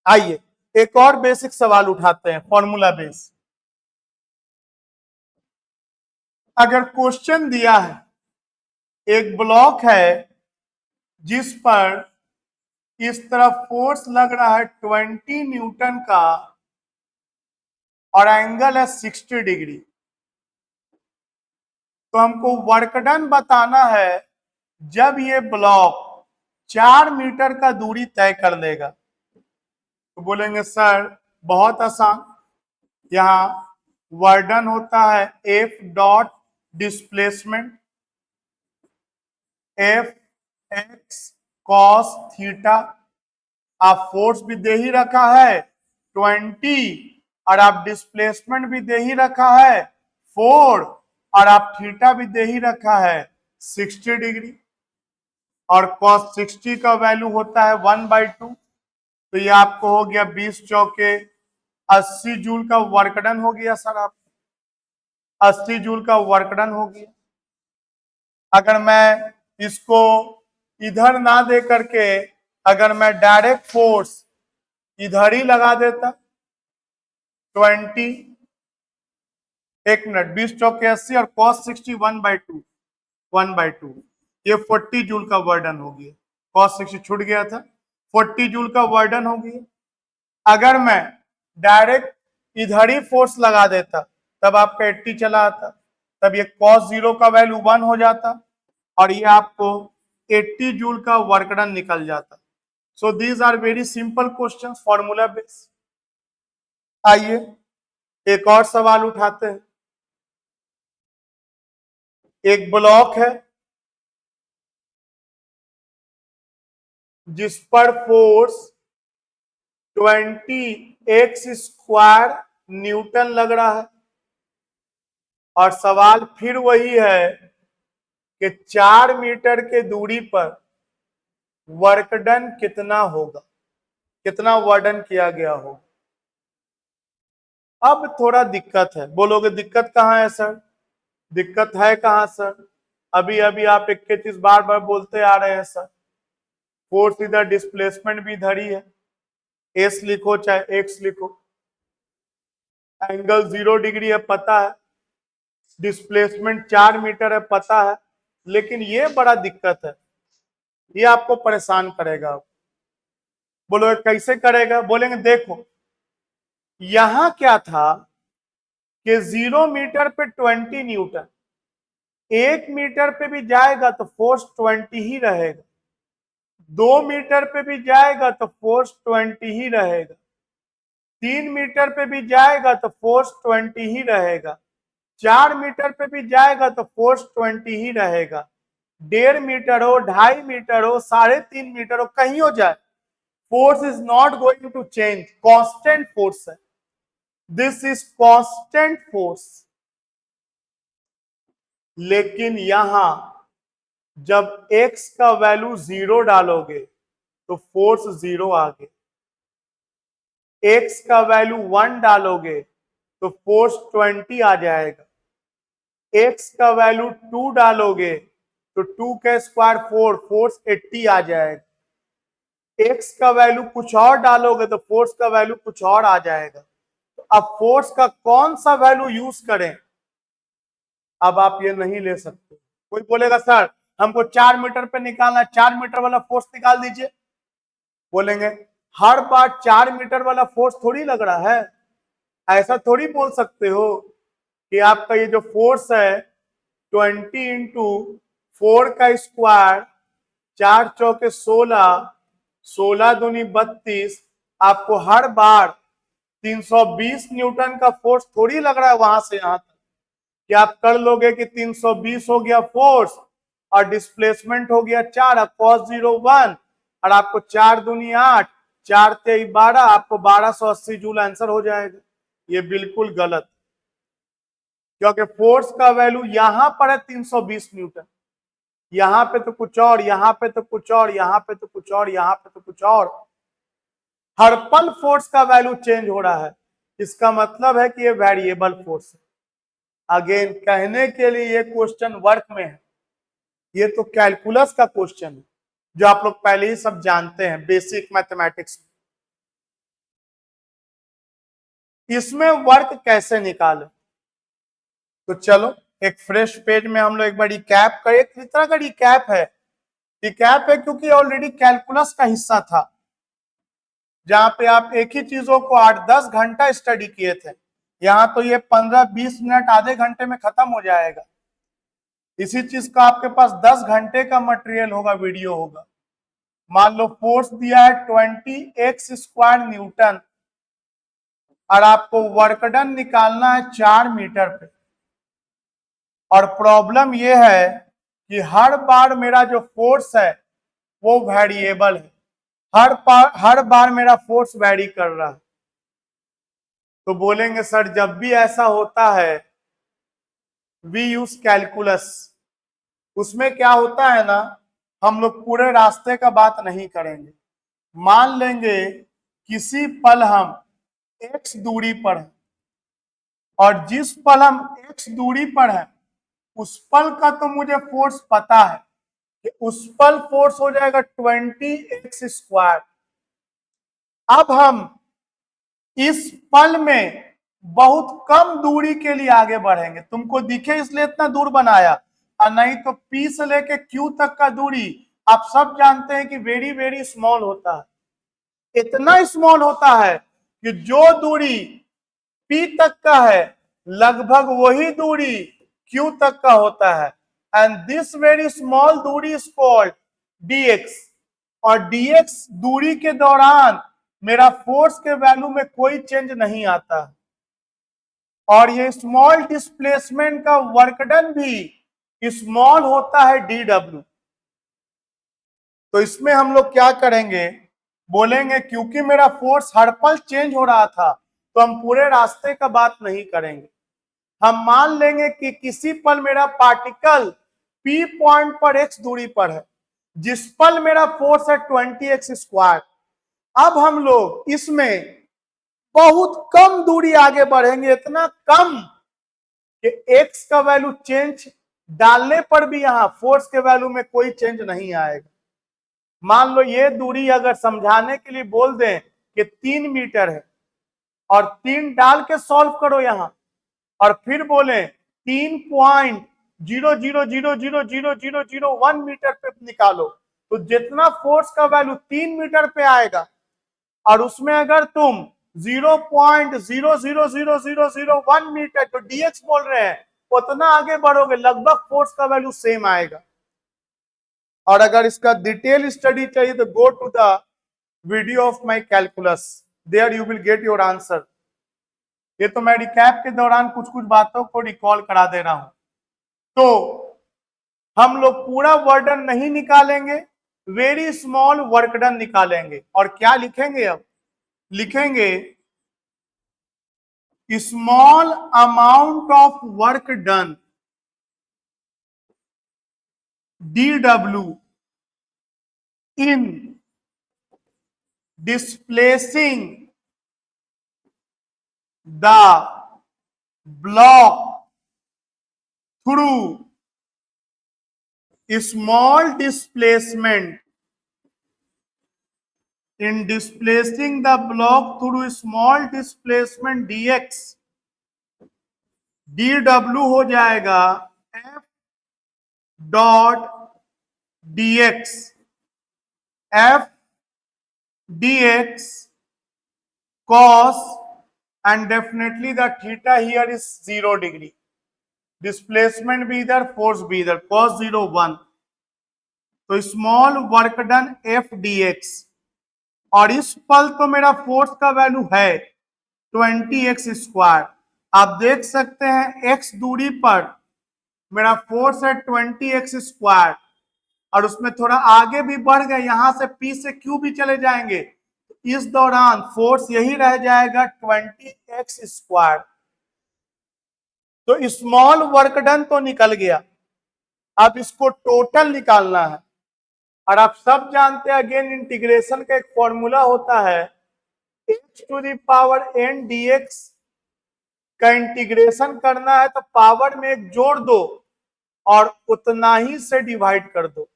आइए एक और बेसिक सवाल उठाते हैं, फॉर्मूला बेस। अगर क्वेश्चन दिया है, एक ब्लॉक है जिस पर इस तरफ फोर्स लग रहा है 20 न्यूटन का और एंगल है 60 डिग्री, तो हमको वर्क डन बताना है जब ये ब्लॉक 4 मीटर का दूरी तय कर लेगा। तो बोलेंगे सर बहुत आसान, यहां वर्क डन होता है F dot displacement, F x cos theta आप फोर्स भी दे ही रखा है 20 और आप डिस्प्लेसमेंट भी दे ही रखा है 4 और आप थीटा भी दे ही रखा है 60 डिग्री और cos 60 का वैल्यू होता है 1/2। तो ये आपको हो गया 20 चौके 80 जूल का वर्क डन हो गया सर, आप 80 जूल का वर्क डन हो गया। अगर मैं इसको इधर ना दे करके अगर मैं डायरेक्ट फोर्स इधर ही लगा देता 20, एक मिनट, 20 चौके 80 और cos 60 1/2 ये 40 जूल का वर्डन हो गया। cos 60 छूट गया था, 40 जूल का वर्डन हो गया। अगर मैं डायरेक्ट इधर ही फोर्स लगा देता तब आपका 80 चला आता, तब ये cos 0 का वैल्यू 1 हो जाता और ये आपको 80 जूल का वर्क डन निकल जाता। So these are very simple question, formula base. आइए एक और सवाल उठाते हैं। एक ब्लॉक है जिस पर फोर्स 20x² न्यूटन लग रहा है और सवाल फिर वही है कि 4 मीटर के दूरी पर वर्क डन कितना होगा, कितना वर्डन किया गया होगा। अब थोड़ा दिक्कत है, बोलोगे दिक्कत कहाँ है सर, दिक्कत है कहाँ सर? अभी अभी आप 21 बार बार बोलते आ रहे हैं सर। फोर्स इधर, डिस्प्लेसमेंट भी इधर ही है, एस लिखो चाहे एक्स लिखो, एंगल 0 डिग्री है पता है, डिस्प्लेसमेंट 4 मीटर है पता है, लेकिन ये बड़ा दिक्कत है, ये आपको परेशान करेगा। बोलो कैसे करेगा? बोलेंगे देखो यहां क्या था कि 0 मीटर पे 20 न्यूटन, 1 मीटर पे भी जाएगा तो फोर्स 20 ही रहेगा, 2 मीटर पे भी जाएगा तो फोर्स 20 ही रहेगा, 3 मीटर पे भी जाएगा तो फोर्स 20 ही रहेगा, 4 मीटर पे भी जाएगा तो फोर्स 20 ही रहेगा, 1.5 मीटर हो, 2.5 मीटर हो, 3.5 मीटर हो, कहीं हो जाए, force is not going to change, constant force है, दिस इज कांस्टेंट फोर्स। लेकिन यहां जब x का वैल्यू 0 डालोगे तो फोर्स 0 आ गया, x का वैल्यू 1 डालोगे तो फोर्स 20 आ जाएगा, x का वैल्यू 2 डालोगे तो 2 का स्क्वायर 4, फोर्स 80 आ जाएगा, x का वैल्यू कुछ और डालोगे तो फोर्स का वैल्यू कुछ और आ जाएगा। तो अब फोर्स का कौन सा वैल्यू यूज करें, अब आप ये नहीं ले सकते। कोई बोलेगा सर हमको 4 मीटर पे निकालना, 4 मीटर वाला फोर्स निकाल दीजिए, बोलेंगे हर बार 4 मीटर वाला फोर्स थोड़ी लग रहा है, ऐसा थोड़ी बोल सकते हो कि आपका ये जो फोर्स है 20 इंटू 4 का स्क्वायर, 4 चौके 16, 16 दूनी 32, आपको हर बार 320 न्यूटन का फोर्स थोड़ी लग रहा है वहां से यहां तक, कि आप कर लोगे कि 320 हो गया फोर्स और डिस्प्लेसमेंट हो गया 4, cos 0 1 और आपको 4 दूनी 8, 4 तेई 12, आपको 1280 जूल आंसर हो जाएगा। ये बिल्कुल गलत, क्योंकि फोर्स का वैल्यू यहां पर है 320 न्यूटन, यहां पे तो कुछ और, यहां पे तो कुछ और, यहां पे तो कुछ और, यहां पे तो कुछ और, हर पल फोर्स का वैल्यू चेंज हो रहा है। इसका मतलब है कि ये वेरिएबल फोर्स है। अगेन कहने के लिए ये क्वेश्चन वर्क में है, ये तो कैलकुलस का क्वेश्चन है जो आप लोग पहले ही सब जानते हैं बेसिक मैथमेटिक्स में। इसमें वर्क कैसे निकाले, तो चलो एक फ्रेश पेज में हम लोग एक बार रिकैप करें। किस तरह का रिकैप है? रिकैप है क्योंकि ऑलरेडी कैलकुलस का हिस्सा था, जहां पे आप एक ही चीजों को 8-10 घंटा स्टडी किए थे, यहाँ तो ये 15-20 मिनट आधे घंटे में खत्म हो जाएगा। इसी चीज का आपके पास 10 घंटे का मटेरियल होगा, वीडियो होगा। मान लो फोर्स दिया है 20x² न्यूटन और आपको वर्क डन निकालना है 4 मीटर पे, और प्रॉब्लम यह है कि हर बार मेरा जो फोर्स है वो वेरिएबल है, हर बार मेरा फोर्स वैरी कर रहा है। तो बोलेंगे सर जब भी ऐसा होता है वी यूज कैलकुलस। उसमें क्या होता है ना, हम लोग पूरे रास्ते का बात नहीं करेंगे। मान लेंगे किसी पल हम x दूरी पर हैं और जिस पल हम x दूरी पर हैं उस पल का तो मुझे फोर्स पता है कि उस पल फोर्स हो जाएगा 20x²। अब हम इस पल में बहुत कम दूरी के लिए आगे बढ़ेंगे। तुमको दिखे इसलिए इतना दूर बनाया, और नहीं तो P से लेके Q तक का दूरी आप सब जानते हैं कि वेरी वेरी स्मॉल होता है। इतना स्मॉल होता है कि जो दूरी P तक का है लगभग वही दूरी Q तक का होता है। एंड दिस वेरी स्मॉल दूरी इज कॉल्ड dx। और dx दूरी के दौरान मेरा फोर्स के वैल्यू में कोई चेंज नहीं आता है। और ये स्मॉल डिस्प्लेसमेंट का वर्क डन भी स्मॉल होता है dw। तो इसमें हम लोग क्या करेंगे, बोलेंगे क्योंकि मेरा फोर्स हर पल चेंज हो रहा था तो हम पूरे रास्ते का बात नहीं करेंगे। हम मान लेंगे कि किसी पल मेरा पार्टिकल P पॉइंट पर x दूरी पर है, जिस पल मेरा फोर्स है 20x²। अब हम लोग इसमें बहुत कम दूरी आगे बढ़ेंगे, इतना कम कि x का वैल्यू चेंज डालने पर भी यहां फोर्स के वैल्यू में कोई चेंज नहीं आएगा। मान लो ये दूरी अगर समझाने के लिए बोल दें कि 3 मीटर है और 3 डाल के सॉल्व करो यहां, और फिर बोले 3.000000001 मीटर पे निकालो, तो जितना फोर्स का वैल्यू 3 मीटर पे आएगा और उसमें अगर तुम 0.0000001 मीटर तो dx बोल रहे हैं उतना आगे बढ़ोगे, लगभग फोर्स का वैल्यू सेम आएगा। और अगर इसका डिटेल स्टडी चाहिए तो go to the video of my calculus, there you will get your answer. ये तो मैं रिकैप के दौरान कुछ कुछ बातों को रिकॉल करा दे रहा हूं। तो हम लोग पूरा वर्डन नहीं निकालेंगे, वेरी स्मॉल वर्क डन निकालेंगे। और क्या लिखेंगे, अब लिखेंगे small amount of work done dw in displacing the block through small displacement in displacing the block through small displacement dx, dw हो जाएगा f dot dx, f dx cos, and definitely the theta here is 0 degree, displacement भी इधर, force भी इधर, cos 0 1। तो small work done f dx, और इस पल तो मेरा फोर्स का वैल्यू है 20x²। आप देख सकते हैं x दूरी पर मेरा फोर्स है 20x², और उसमें थोड़ा आगे भी बढ़ गए, यहां से P से Q भी चले जाएंगे, इस दौरान फोर्स यही रह जाएगा 20x²। तो स्मॉल वर्क डन तो निकल गया, अब इसको टोटल निकालना है। और आप सब जानते हैं अगेन इंटीग्रेशन का एक फॉर्मूला होता है, h⁴n dx का इंटीग्रेशन करना है तो पावर में एक जोड़ दो और उतना ही से डिवाइड कर दो।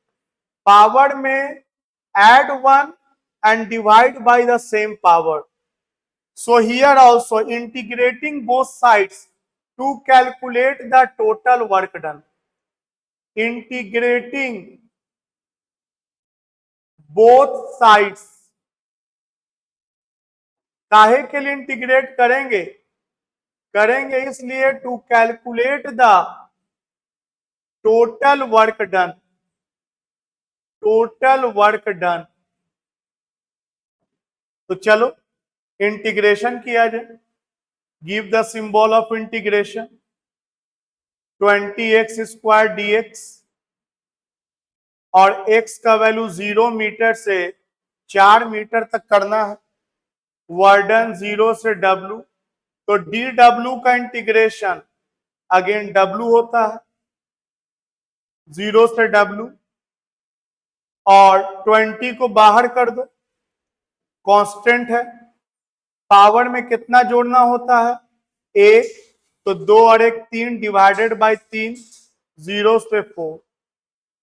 पावर में add 1 and divide by the same power. So here also integrating both sides to calculate the total work done. Integrating both sides, काहे के लिए इंटीग्रेट करेंगे, करेंगे इसलिए to calculate the total work done, total work done. तो चलो integration किया जाए, give the symbol of integration 20x² dx, और x का वैल्यू 0 मीटर से 4 मीटर तक करना है, वर्क डन 0 से W, तो dW का इंटीग्रेशन अगेन W होता है 0 से W, और 20 को बाहर कर दो, कांस्टेंट है, पावर में कितना जोड़ना होता है, 1, तो 2 और 1 3 डिवाइडेड बाय 3, 0 से 4,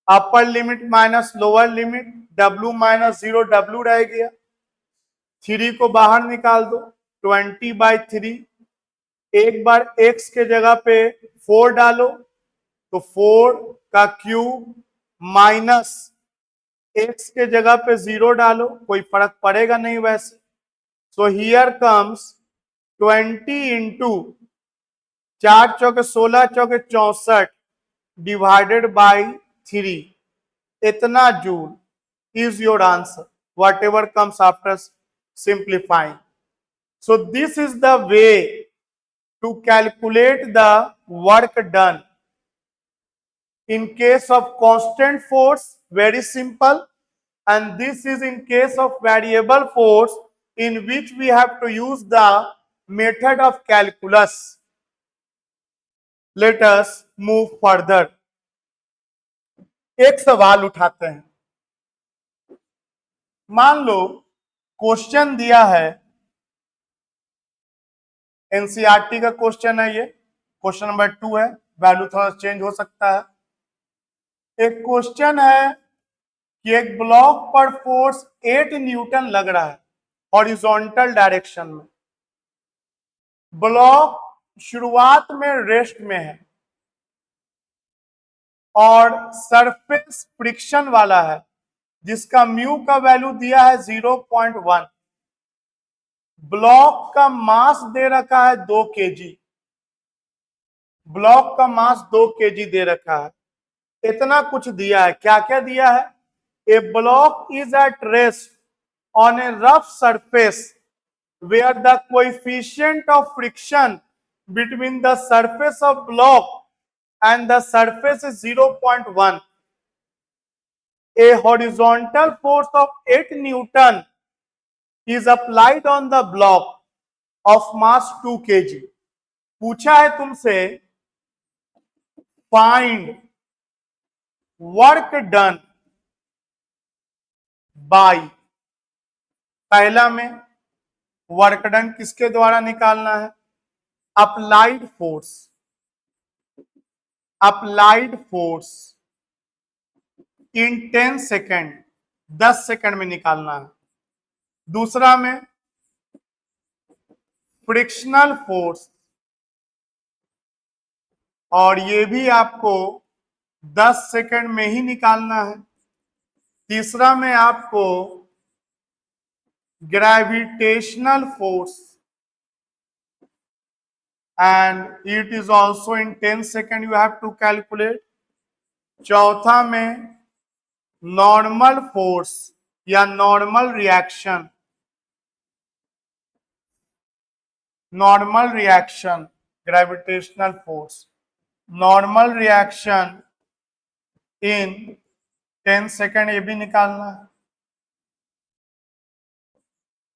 upper limit minus lower limit, W minus 0 W रह गया, 3 को बाहर निकाल दो, 20/3, एक बार x के जगह पे 4 डालो, तो 4 का क्यूब माइनस x के जगह पे 0 डालो, कोई फर्क पड़ेगा नहीं वैसे, सो हियर कम्स 20 इंटू 4 चौके 16 चौके 64 डिवाइडेड बाई 3, इतना joule is your answer, what ever comes after simplifying. So this is the way to calculate the work done. In case of constant force, very simple, and this is in case of variable force, in which we have to use the method of calculus. Let us move further. एक सवाल उठाते हैं, मान लो question दिया है, NCERT का question है, ये क्वेश्चन नंबर 2 है, वैल्यू थोड़ा चेंज हो सकता है। एक क्वेश्चन है कि एक ब्लॉक पर फोर्स 8 न्यूटन लग रहा है हॉरिजॉन्टल डायरेक्शन में, ब्लॉक शुरुआत में रेस्ट में है और सरफेस फ्रिक्शन वाला है, जिसका म्यू का वैल्यू दिया है 0.1, ब्लॉक का मास दे रखा है 2 kg, ब्लॉक का मास 2 kg दे रखा है, इतना कुछ दिया है, क्या क्या दिया है, a block is at rest on a rough surface where the coefficient of friction between the surface of block and the surface is 0.1. A horizontal force of 8 Newton is applied on the block of mass 2 kg. पूछा है तुमसे find work done by, पहला में work done किसके द्वारा निकालना है, applied force, applied force in 10 second, 10 second में निकालना है। दूसरा में फ्रिक्शनल फोर्स, और ये भी आपको 10 सेकेंड में ही निकालना है। तीसरा में आपको gravitational force, and it is also in 10 seconds you have to calculate. चौथा में नॉर्मल फोर्स या normal reaction, normal reaction gravitational force, normal reaction in 10 second, ये भी निकालना है।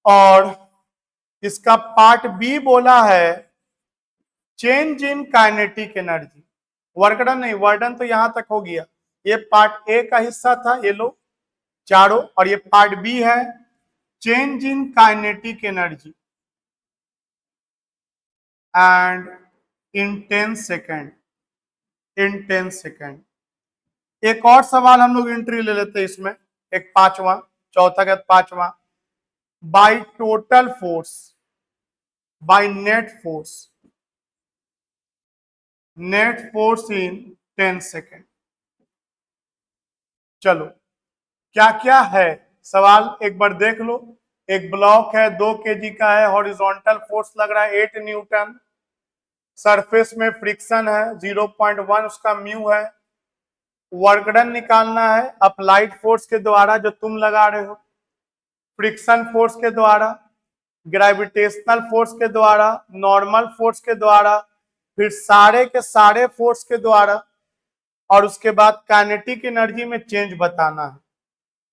और इसका पार्ट बी बोला है change in kinetic energy, work done नहीं, वर्क डन तो यहां तक हो गया, ये पार्ट ए का हिस्सा था, ये लो चारों, और ये पार्ट बी है change in kinetic energy and in 10 second, in 10 second. एक और सवाल हम लोग एंट्री ले लेते हैं इसमें, एक पांचवा, चौथा का पांचवा, by total force, by net force, net force in 10 second. चलो क्या क्या है सवाल एक बार देख लो। एक ब्लॉक है 2 kg का है, हॉरिजॉन्टल फोर्स लग रहा है 8 न्यूटन, सरफेस में फ्रिक्शन है 0.1 उसका म्यू है, वर्क डन निकालना है अप्लाइड फोर्स के द्वारा जो तुम लगा रहे हो, फ्रिक्शन फोर्स के द्वारा, ग्रेविटेशनल फोर्स के द्वारा, नॉर्मल फोर्स के द्वारा, फिर सारे के सारे फोर्स के द्वारा, और उसके बाद काइनेटिक एनर्जी में चेंज बताना है।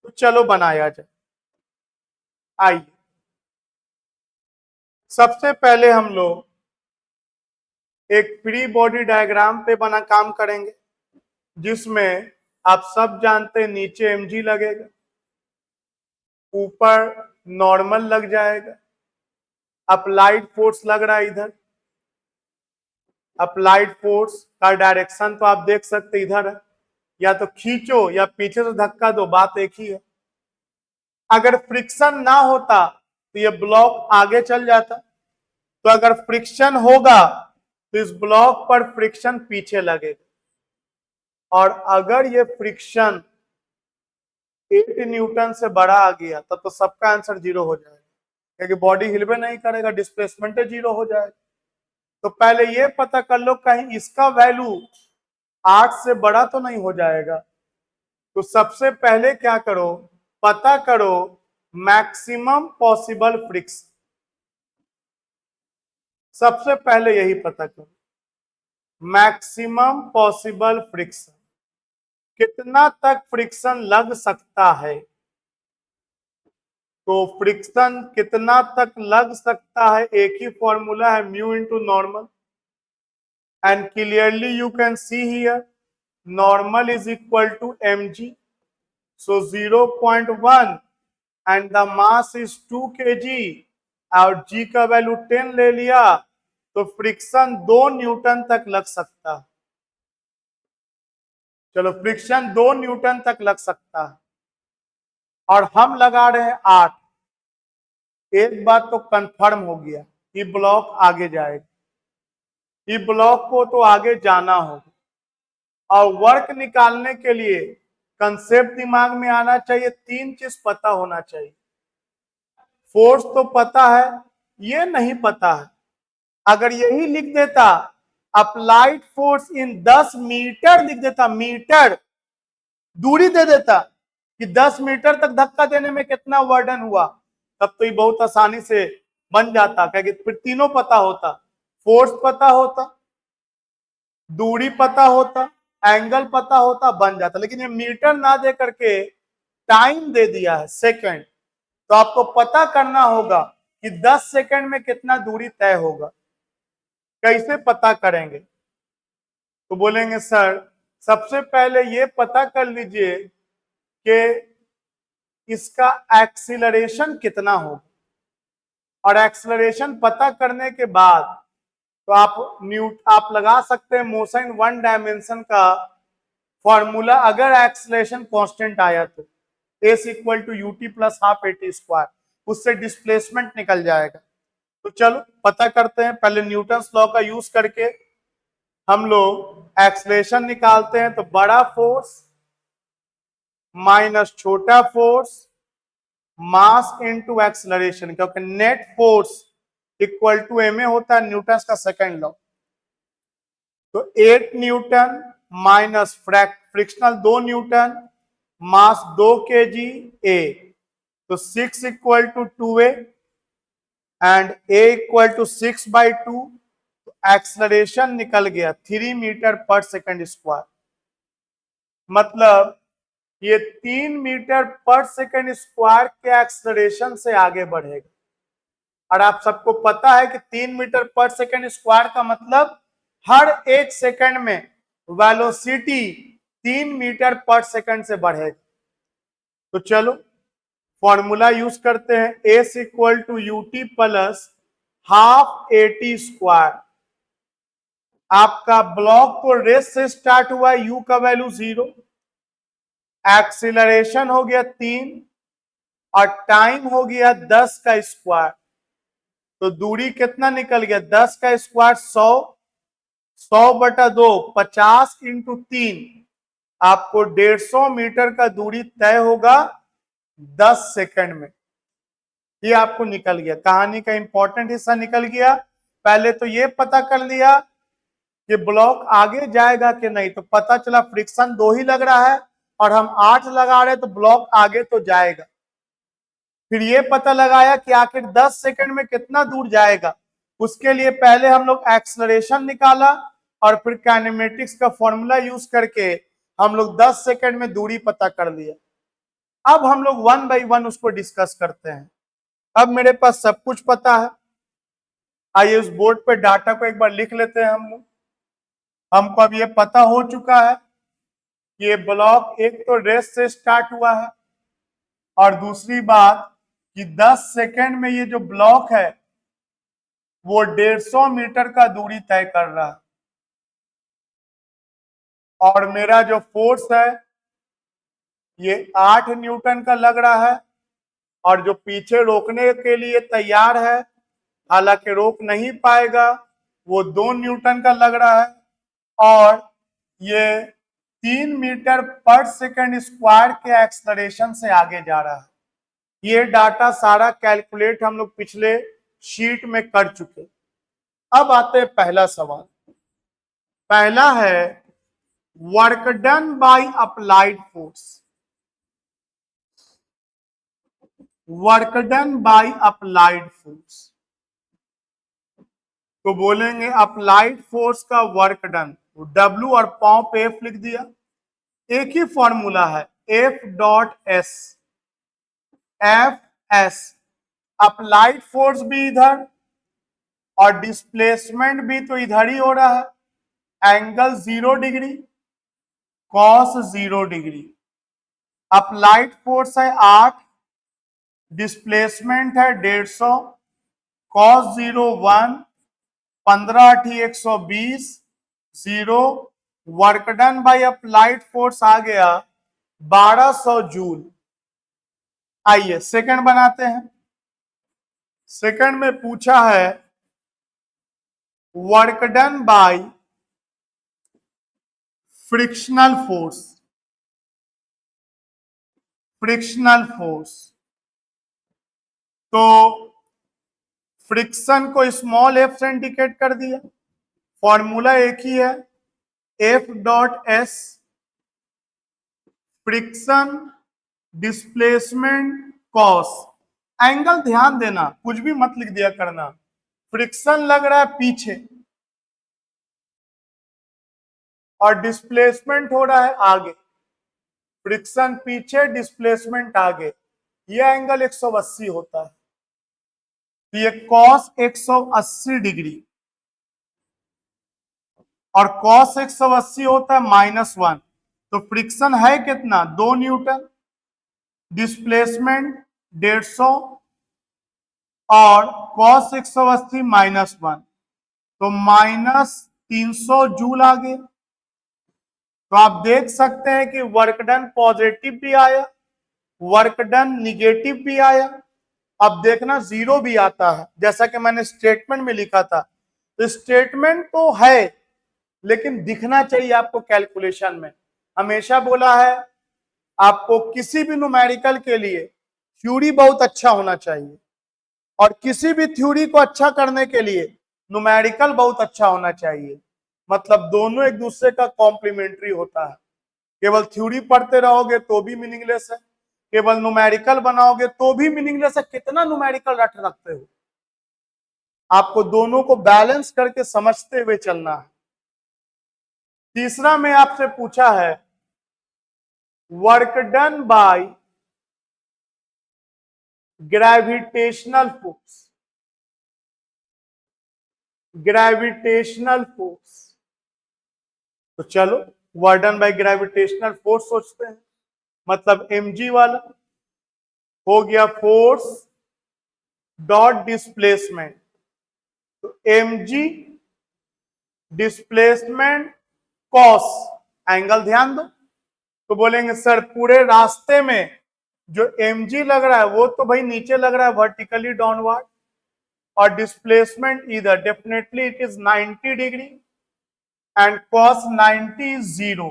तो चलो बनाया जाए। आइए सबसे पहले हम लोग एक फ्री बॉडी डायग्राम पे बना काम करेंगे, जिसमें आप सब जानते हैं नीचे mg लगेगा, ऊपर नॉर्मल लग जाएगा, अप्लाइड फोर्स लग रहा है इधर। अप्लाइड फोर्स का डायरेक्शन तो आप देख सकते इधर है, या तो खींचो या पीछे से धक्का दो, बात एक ही है। अगर फ्रिक्शन ना होता तो ये ब्लॉक आगे चल जाता, तो अगर फ्रिक्शन होगा तो इस ब्लॉक पर फ्रिक्शन पीछे लगेगा, और अगर ये फ्रिक्शन 8 न्यूटन से बड़ा आ गया तब तो सबका आंसर 0 हो जाएगा, क्योंकि बॉडी हिलबे नहीं करेगा, डिस्प्लेसमेंट 0 हो जाएगा। तो पहले ये पता कर लो कहीं इसका वैल्यू 8 से बड़ा तो नहीं हो जाएगा। तो सबसे पहले क्या करो, पता करो मैक्सिमम पॉसिबल फ्रिक्शन। सबसे पहले यही पता करो मैक्सिमम पॉसिबल फ्रिक्शन, कितना तक फ्रिक्शन लग सकता है। तो फ्रिक्शन कितना तक लग सकता है, एक ही फॉर्मूला है, mu into normal, and clearly you can see here normal is equal to mg, so 0.1 and the mass is 2 kg और g का वैल्यू 10 ले लिया, तो फ्रिक्शन 2 न्यूटन तक लग सकता है। चलो फ्रिक्शन 2 न्यूटन तक लग सकता है और हम लगा रहे हैं 8। एक बात तो कंफर्म हो गया कि ब्लॉक आगे जाएगा, ये ब्लॉक को तो आगे जाना होगा। और वर्क निकालने के लिए कंसेप्ट दिमाग में आना चाहिए, 3 चीज पता होना चाहिए। फोर्स तो पता है, ये नहीं पता है। अगर यही लिख देता अप्लाइड फोर्स इन 10 मीटर लिख देता, मीटर दूरी दे देता कि 10 मीटर तक धक्का देने में कितना वर्डन हुआ, तब तो ये बहुत आसानी से बन जाता, क्योंकि फिर तीनों पता होता, फोर्स पता होता, दूरी पता होता, एंगल पता होता, बन जाता। लेकिन ये मीटर ना दे करके टाइम दे दिया है, सेकंड। तो आपको पता करना होगा कि 10 सेकंड में कितना दूरी तय होगा। कैसे पता करेंगे, तो बोलेंगे सर सबसे पहले ये पता कर लीजिए कि इसका एक्सीलरेशन कितना होगा, और एक्सीलरेशन पता करने के बाद तो आप लगा सकते हैं मोशन 1 डायमेंशन का फॉर्मूला। अगर एक्सीलरेशन कांस्टेंट आया तो s equal to ut plus half at square, उससे डिस्प्लेसमेंट निकल जाएगा। तो चलो पता करते हैं, पहले न्यूटन्स लॉ का यूज करके हम लोग एक्सीलरेशन निकालते हैं। तो बड़ा फोर्स माइनस छोटा फोर्स मास इनटू एक्सीलरेशन, क्योंकि net force equal to ma होता है, न्यूटन्स का सेकंड लॉ। तो 8 newton minus frictional 2 newton mass 2 kg a, तो 6 equal to 2a and a equal to 6/2। Acceleration निकल गया 3 मीटर पर सेकंड स्क्वायर, मतलब ये 3 मीटर पर सेकंड स्क्वायर के एक्सीलरेशन से आगे बढ़ेगा। और आप सबको पता है कि 3 मीटर पर सेकंड स्क्वायर का मतलब हर 1 सेकंड में वेलोसिटी 3 मीटर पर सेकंड से बढ़ेगा। तो चलो फॉर्मूला यूज करते हैं, s equal to ut plus half at square. आपका ब्लॉक तो रेस से स्टार्ट हुआ, u का वैल्यू 0, एक्सीलरेशन हो गया 3 और टाइम हो गया 10 का स्क्वायर। तो दूरी कितना निकल गया, 10 का स्क्वायर 100, 100/2 50 इंटू 3, आपको 150 मीटर का दूरी तय होगा 10 सेकंड में। ये आपको निकल गया, कहानी का इंपॉर्टेंट हिस्सा निकल गया। पहले तो ये पता कर लिया कि ब्लॉक आगे जाएगा कि नहीं, तो पता चला फ्रिक्शन 2 ही लग रहा है और हम 8 लगा रहे हैं, तो ब्लॉक आगे तो जाएगा। फिर ये पता लगाया कि आखिर 10 सेकंड में कितना दूर जाएगा। उसके लिए पहले हम लोग एक्सीलरेशन निकाला और फिर काइनेमेटिक्स का फॉर्मूला यूज करके हम लोग 10 सेकंड में दूरी पता कर लिया। अब हम लोग 1 बाय 1 उसको डिस्कस करते हैं। अब मेरे पास सब कुछ पता है। आइए उस बोर्ड पे डाटा को एक बार लिख लेते हैं हम लोग। हमको अब ये पता हो चुका है कि ये ब्लॉक एक तो रेस्ट से स्टार्ट हुआ है, और दूसरी बात कि 10 सेकेंड में ये जो ब्लॉक है वो 150 मीटर का दूरी तय कर रहा है, और मेरा जो फोर्स है ये 8 न्यूटन का लग रहा है, और जो पीछे रोकने के लिए तैयार है, हालांकि रोक नहीं पाएगा, वो 2 न्यूटन का लग रहा है, और ये 3 मीटर पर सेकंड स्क्वायर के एक्सलरेशन से आगे जा रहा है। ये डाटा सारा कैलकुलेट हम लोग पिछले शीट में कर चुके। अब आते हैं पहला सवाल। पहला है work done by applied force. Work done by applied force, तो बोलेंगे अप्लाइड फोर्स का वर्क डन, W और पॉप F लिख दिया। एक ही फॉर्मूला है, F dot S, F S. Applied force भी इधर और डिस्प्लेसमेंट भी तो इधर ही हो रहा है। Angle 0 degree, cos 0 degree. Applied force है 8, डिस्प्लेसमेंट है 150, cos 0 1, 15 × 120 0। Work done by applied force आ गया 1200 जूल। आइए सेकंड बनाते हैं। सेकंड में पूछा है work done bye frictional force. Frictional force, तो फ्रिक्शन को स्मॉल f से इंडिकेट कर दिया। फॉर्मूला एक ही है, F dot S, friction displacement cos. Angle ध्यान देना, कुछ भी मत लिख दिया करना। फ्रिक्शन लग रहा है पीछे और डिस्प्लेसमेंट हो रहा है आगे। फ्रिक्शन पीछे, डिस्प्लेसमेंट आगे, यह एंगल 180 होता है। तो ये कॉस 180 डिग्री, और कॉस 180 होता है -1। तो फ्रिक्शन है कितना, 2 न्यूटन, डिस्प्लेसमेंट 150, और कॉस 180 -1, तो -300 जूल आ गए। तो आप देख सकते हैं कि वर्क डन पॉजिटिव भी आया, वर्क डन निगेटिव भी आया। अब देखना 0 भी आता है, जैसा कि मैंने स्टेटमेंट में लिखा था। तो स्टेटमेंट तो है लेकिन दिखना चाहिए आपको कैलकुलेशन में। हमेशा बोला है आपको किसी भी न्यूमेरिकल के लिए थ्योरी बहुत अच्छा होना चाहिए, और किसी भी थ्योरी को अच्छा करने के लिए न्यूमेरिकल बहुत अच्छा होना चाहिए। मतलब दोनों एक दूसरे का कॉम्प्लीमेंट्री होता है। केवल थ्योरी पढ़ते रहोगे तो भी मीनिंगलेस है, केवल न्यूमेरिकल बनाओगे तो भी मीनिंगलेस है। कितना न्यूमेरिकल रट रखते हो, आपको दोनों को बैलेंस करके समझते हुए चलना है। तीसरा में आपसे पूछा है work done by gravitational force. Gravitational force, तो चलो work done by gravitational force सोचते हैं। मतलब mg वाला हो गया फोर्स डॉट डिस्प्लेसमेंट, तो mg डिस्प्लेसमेंट कॉस, एंगल ध्यान दो। तो बोलेंगे सर पूरे रास्ते में जो mg लग रहा है वो तो भाई नीचे लग रहा है वर्टिकली डाउनवर्ड, और डिस्प्लेसमेंट इधर, definitely it is 90 degree, and cos 90 is 0।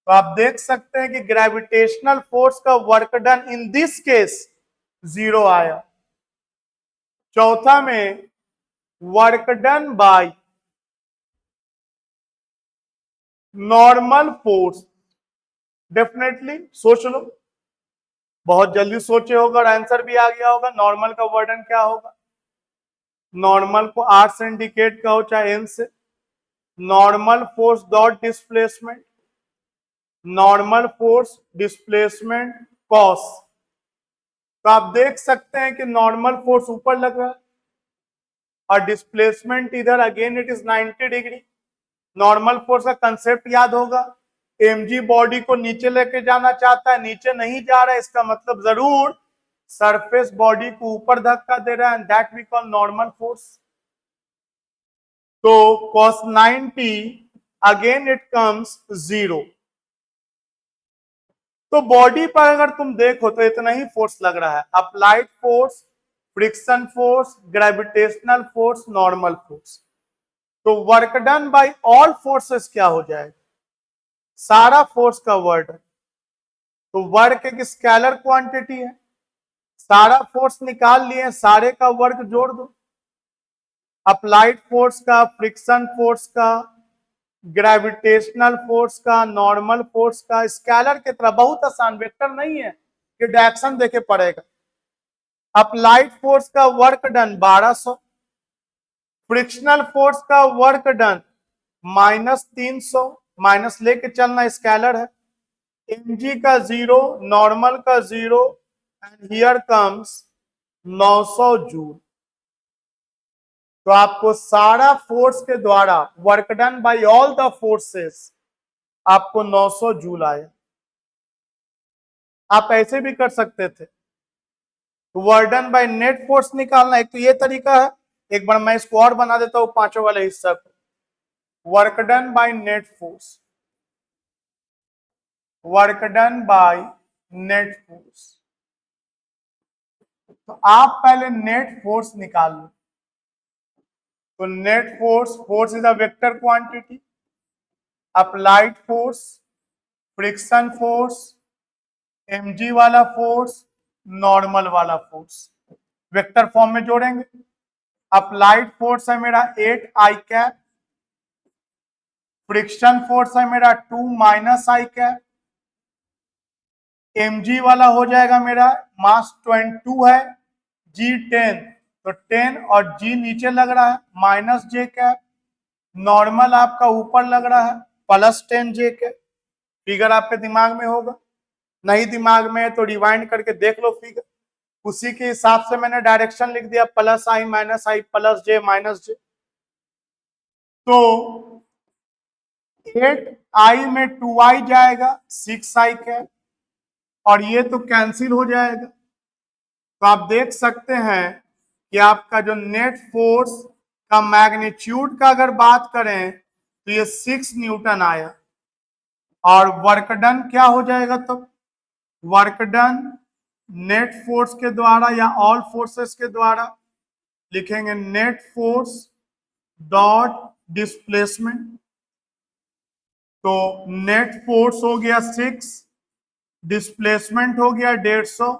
तो आप देख सकते हैं कि ग्रेविटेशनल फोर्स का work done in this case 0 आया। चौथा में work done by normal force. Definitely सोच लो, बहुत जल्दी सोचे होगा और आंसर भी आ गया होगा। नॉर्मल का वर्डन क्या होगा, नॉर्मल को R से इंडिकेट करो चाहे N से। Normal force dot displacement, normal force displacement cos. तो आप देख सकते हैं कि नॉर्मल फोर्स ऊपर लग रहा है और डिस्प्लेसमेंट इधर, again it is 90 degree. Normal force का कंसेप्ट याद होगा, mg बॉडी को नीचे लेके जाना चाहता है, नीचे नहीं जा रहा है, इसका मतलब जरूर सरफेस बॉडी को ऊपर धक्का दे रहा है, and that we call normal force. तो cos 90 अगेन इट कम्स 0। तो बॉडी पर अगर तुम देखो तो इतना ही फोर्स लग रहा है, applied force, friction force, gravitational force, normal force. तो work done by all forces क्या हो जाएगा, सारा फोर्स का वर्क। तो वर्क एक स्केलर क्वांटिटी है, सारा फोर्स निकाल लिए, सारे का वर्क जोड़ दो, अप्लाइड फोर्स का, फ्रिक्शन फोर्स का, ग्रेविटेशनल फोर्स का, नॉर्मल फोर्स का, स्केलर की तरह, बहुत आसान, वेक्टर नहीं है कि डायरेक्शन देके पड़ेगा। अप्लाइड फोर्स का वर्क डन 1200, फ्रिक्शनल फोर्स का वर्क डन -300, माइनस लेके चलना, स्केलर है, mg का 0, नॉर्मल का 0, एंड हियर कम्स 900 जूल। तो आपको सारा फोर्स के द्वारा work done by all the forces आपको 900 जूल आया। आप ऐसे भी कर सकते थे, work done by net force निकालना, एक तो ये तरीका है, एक बार मैं इसको और बना देता हूं पांचों वाले हिस्सा को, work done by net force, work done by net force. तो आप पहले नेट फोर्स निकाल लो। तो net force, force is a vector quantity, applied force, friction force, mg वाला फोर्स, नॉर्मल वाला फोर्स, वेक्टर फॉर्म में जोड़ेंगे। अप्लाइड फोर्स है मेरा 8 आई कैप, फ्रिक्शन फोर्स है मेरा 2 माइनस आई कैप, mg वाला हो जाएगा मेरा मास 22 है, g 10, तो 10 और g नीचे लग रहा है माइनस जे कैप, नॉर्मल आपका ऊपर लग रहा है प्लस 10 जे कैप। फिगर आपके दिमाग में होगा, नहीं दिमाग में है तो रिवाइंड करके देख लो फिगर, उसी के हिसाब से मैंने डायरेक्शन लिख दिया, प्लस आई माइनस आई प्लस जे माइनस जे। तो 8i में 2i जाएगा, 6i कैप, और ये तो कैंसिल हो जाएगा। तो आप देख सकते हैं कि आपका जो नेट फोर्स का मैग्नीट्यूड का अगर बात करें तो ये 6 न्यूटन आया, और वर्क डन क्या हो जाएगा, तो वर्क डन नेट फोर्स के द्वारा या ऑल फोर्सेस के द्वारा लिखेंगे नेट फोर्स डॉट डिस्प्लेसमेंट। तो नेट फोर्स हो गया 6, डिस्प्लेसमेंट हो गया 150,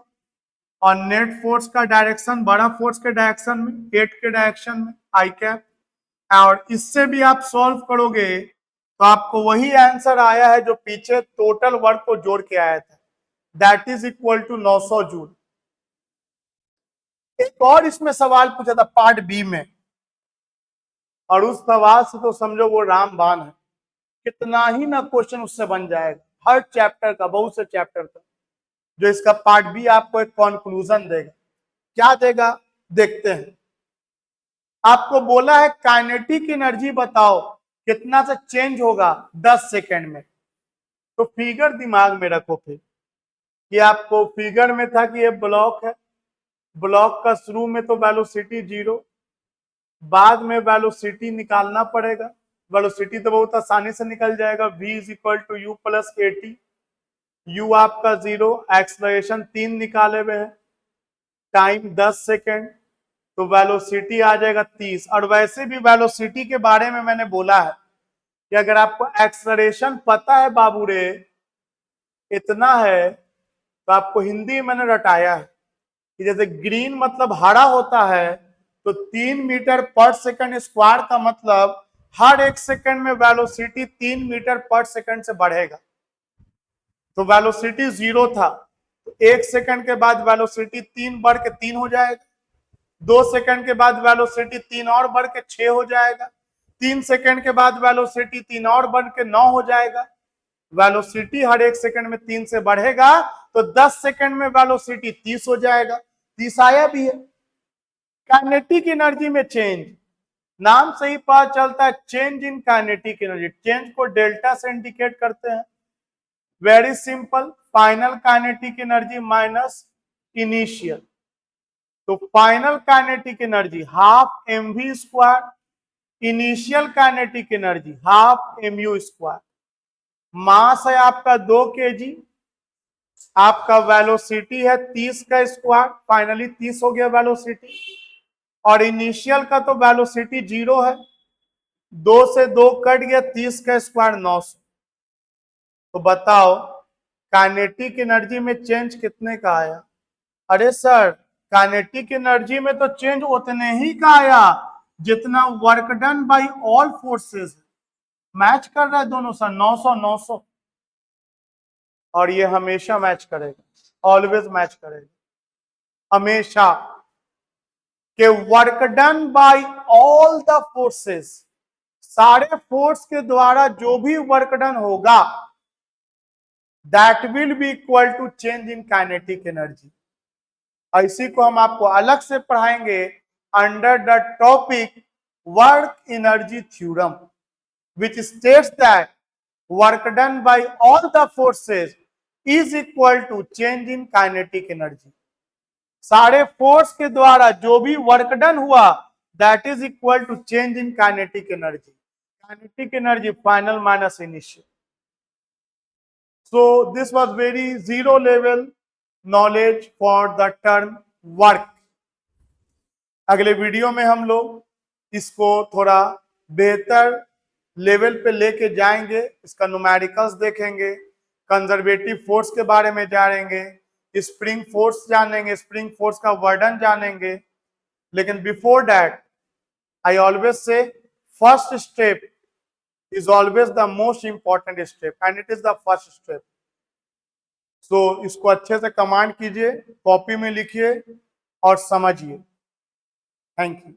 और नेट फोर्स का डायरेक्शन बड़ा फोर्स के डायरेक्शन में, 8 के डायरेक्शन में, आई कैप। और इससे भी आप सॉल्व करोगे तो आपको वही आंसर आया है जो पीछे टोटल वर्क को जोड़ के आया था, that is equal to 900 joule. एक और इसमें सवाल पूछा था पार्ट बी में, और उस सवाल से तो समझो वो रामबाण है, कितना ही ना क्वेश्चन उससे बन जाएगा, हर चैप्टर का, बहुत से चैप्टर का, जो इसका पार्ट बी आपको एक कंक्लूजन देगा। क्या देगा देखते हैं। आपको बोला है काइनेटिक एनर्जी बताओ कितना से चेंज होगा 10 सेकेंड में। तो फिगर दिमाग में रखो फिर, कि आपको फिगर में था कि ये ब्लॉक है, ब्लॉक का शुरू में तो वेलोसिटी 0, बाद में वेलोसिटी निकालना पड़ेगा, वेलोसिटी तो बहुत आसानी से निकल जाएगा, v is equal to u plus at, u आपका 0, एक्सलरेशन 3 निकाले हुए हैं, टाइम 10 सेकेंड, तो वेलोसिटी आ जाएगा 30। और वैसे भी वेलोसिटी के बारे में मैंने बोला है कि अगर आपको एक्सलरेशन पता है बाबू रे इतना है, तो आपको हिंदी मैंने रटाया है कि जैसे ग्रीन मतलब हरा होता है, तो 3 मीटर पर सेकंड स्क्वायर का मतलब हर 1 सेकंड में वेलोसिटी 3 मीटर पर सेकंड से बढ़ेगा। तो वेलोसिटी 0 था, तो 1 सेकंड के बाद वेलोसिटी 3 बढ़ के 3 हो जाएगा, 2 सेकंड के बाद वेलोसिटी 3 और बढ़ के 6 हो जाएगा, 3 सेकंड के बाद वेलोसिटी 3 और बढ़ के 9 हो जाएगा। वेलोसिटी हर 1 सेकंड में 3 से बढ़ेगा तो 10 सेकंड में वेलोसिटी 30 हो जाएगा। 30 आया भी है। काइनेटिक एनर्जी में चेंज, नाम से ही पता चलता है change in kinetic energy. Change को डेल्टा से इंडिकेट करते हैं। Very simple, final kinetic energy minus initial. तो final kinetic energy half mv square, initial kinetic energy half mu square. Mass है आपका 2 kg, आपका वेलोसिटी है 30 का स्क्वायर, फाइनली 30 हो गया वेलोसिटी। और इनिशियल का तो वेलोसिटी 0 है, 2 से 2 कट गया, 30 का स्क्वायर 900। तो बताओ काइनेटिक एनर्जी में चेंज कितने का आया? अरे सर, काइनेटिक एनर्जी में तो चेंज उतने ही का आया जितना work done by all forces. Match कर रहा है दोनों सर, 900 900। और ये हमेशा मैच करेगा, ऑलवेज मैच करेगा हमेशा। कि work done by all the forces, सारे फोर्स के द्वारा जो भी वर्क डन होगा that will be equal to change in kinetic energy. इसी को हम आपको अलग से पढ़ाएंगे under the topic work energy theorem, which states that work done by all the forces is equal to change in kinetic energy। सारे force के द्वारा जो भी वर्क डन हुआ that is equal to change in kinetic energy. Kinetic energy final minus initial. So this was very zero level knowledge for the term work। अगले video में हम लोग इसको थोड़ा बेहतर लेवल पे लेके जाएंगे। इसका न्यूमेरिकल्स देखेंगे, कंजर्वेटिव फोर्स के बारे में जानेंगे, स्प्रिंग फोर्स जानेंगे, स्प्रिंग फोर्स का वर्डन जानेंगे। लेकिन before that I always say first step is always the most important step and it is the first step। So इसको अच्छे से कमांड कीजिए, कॉपी में लिखिए और समझिए। Thank you.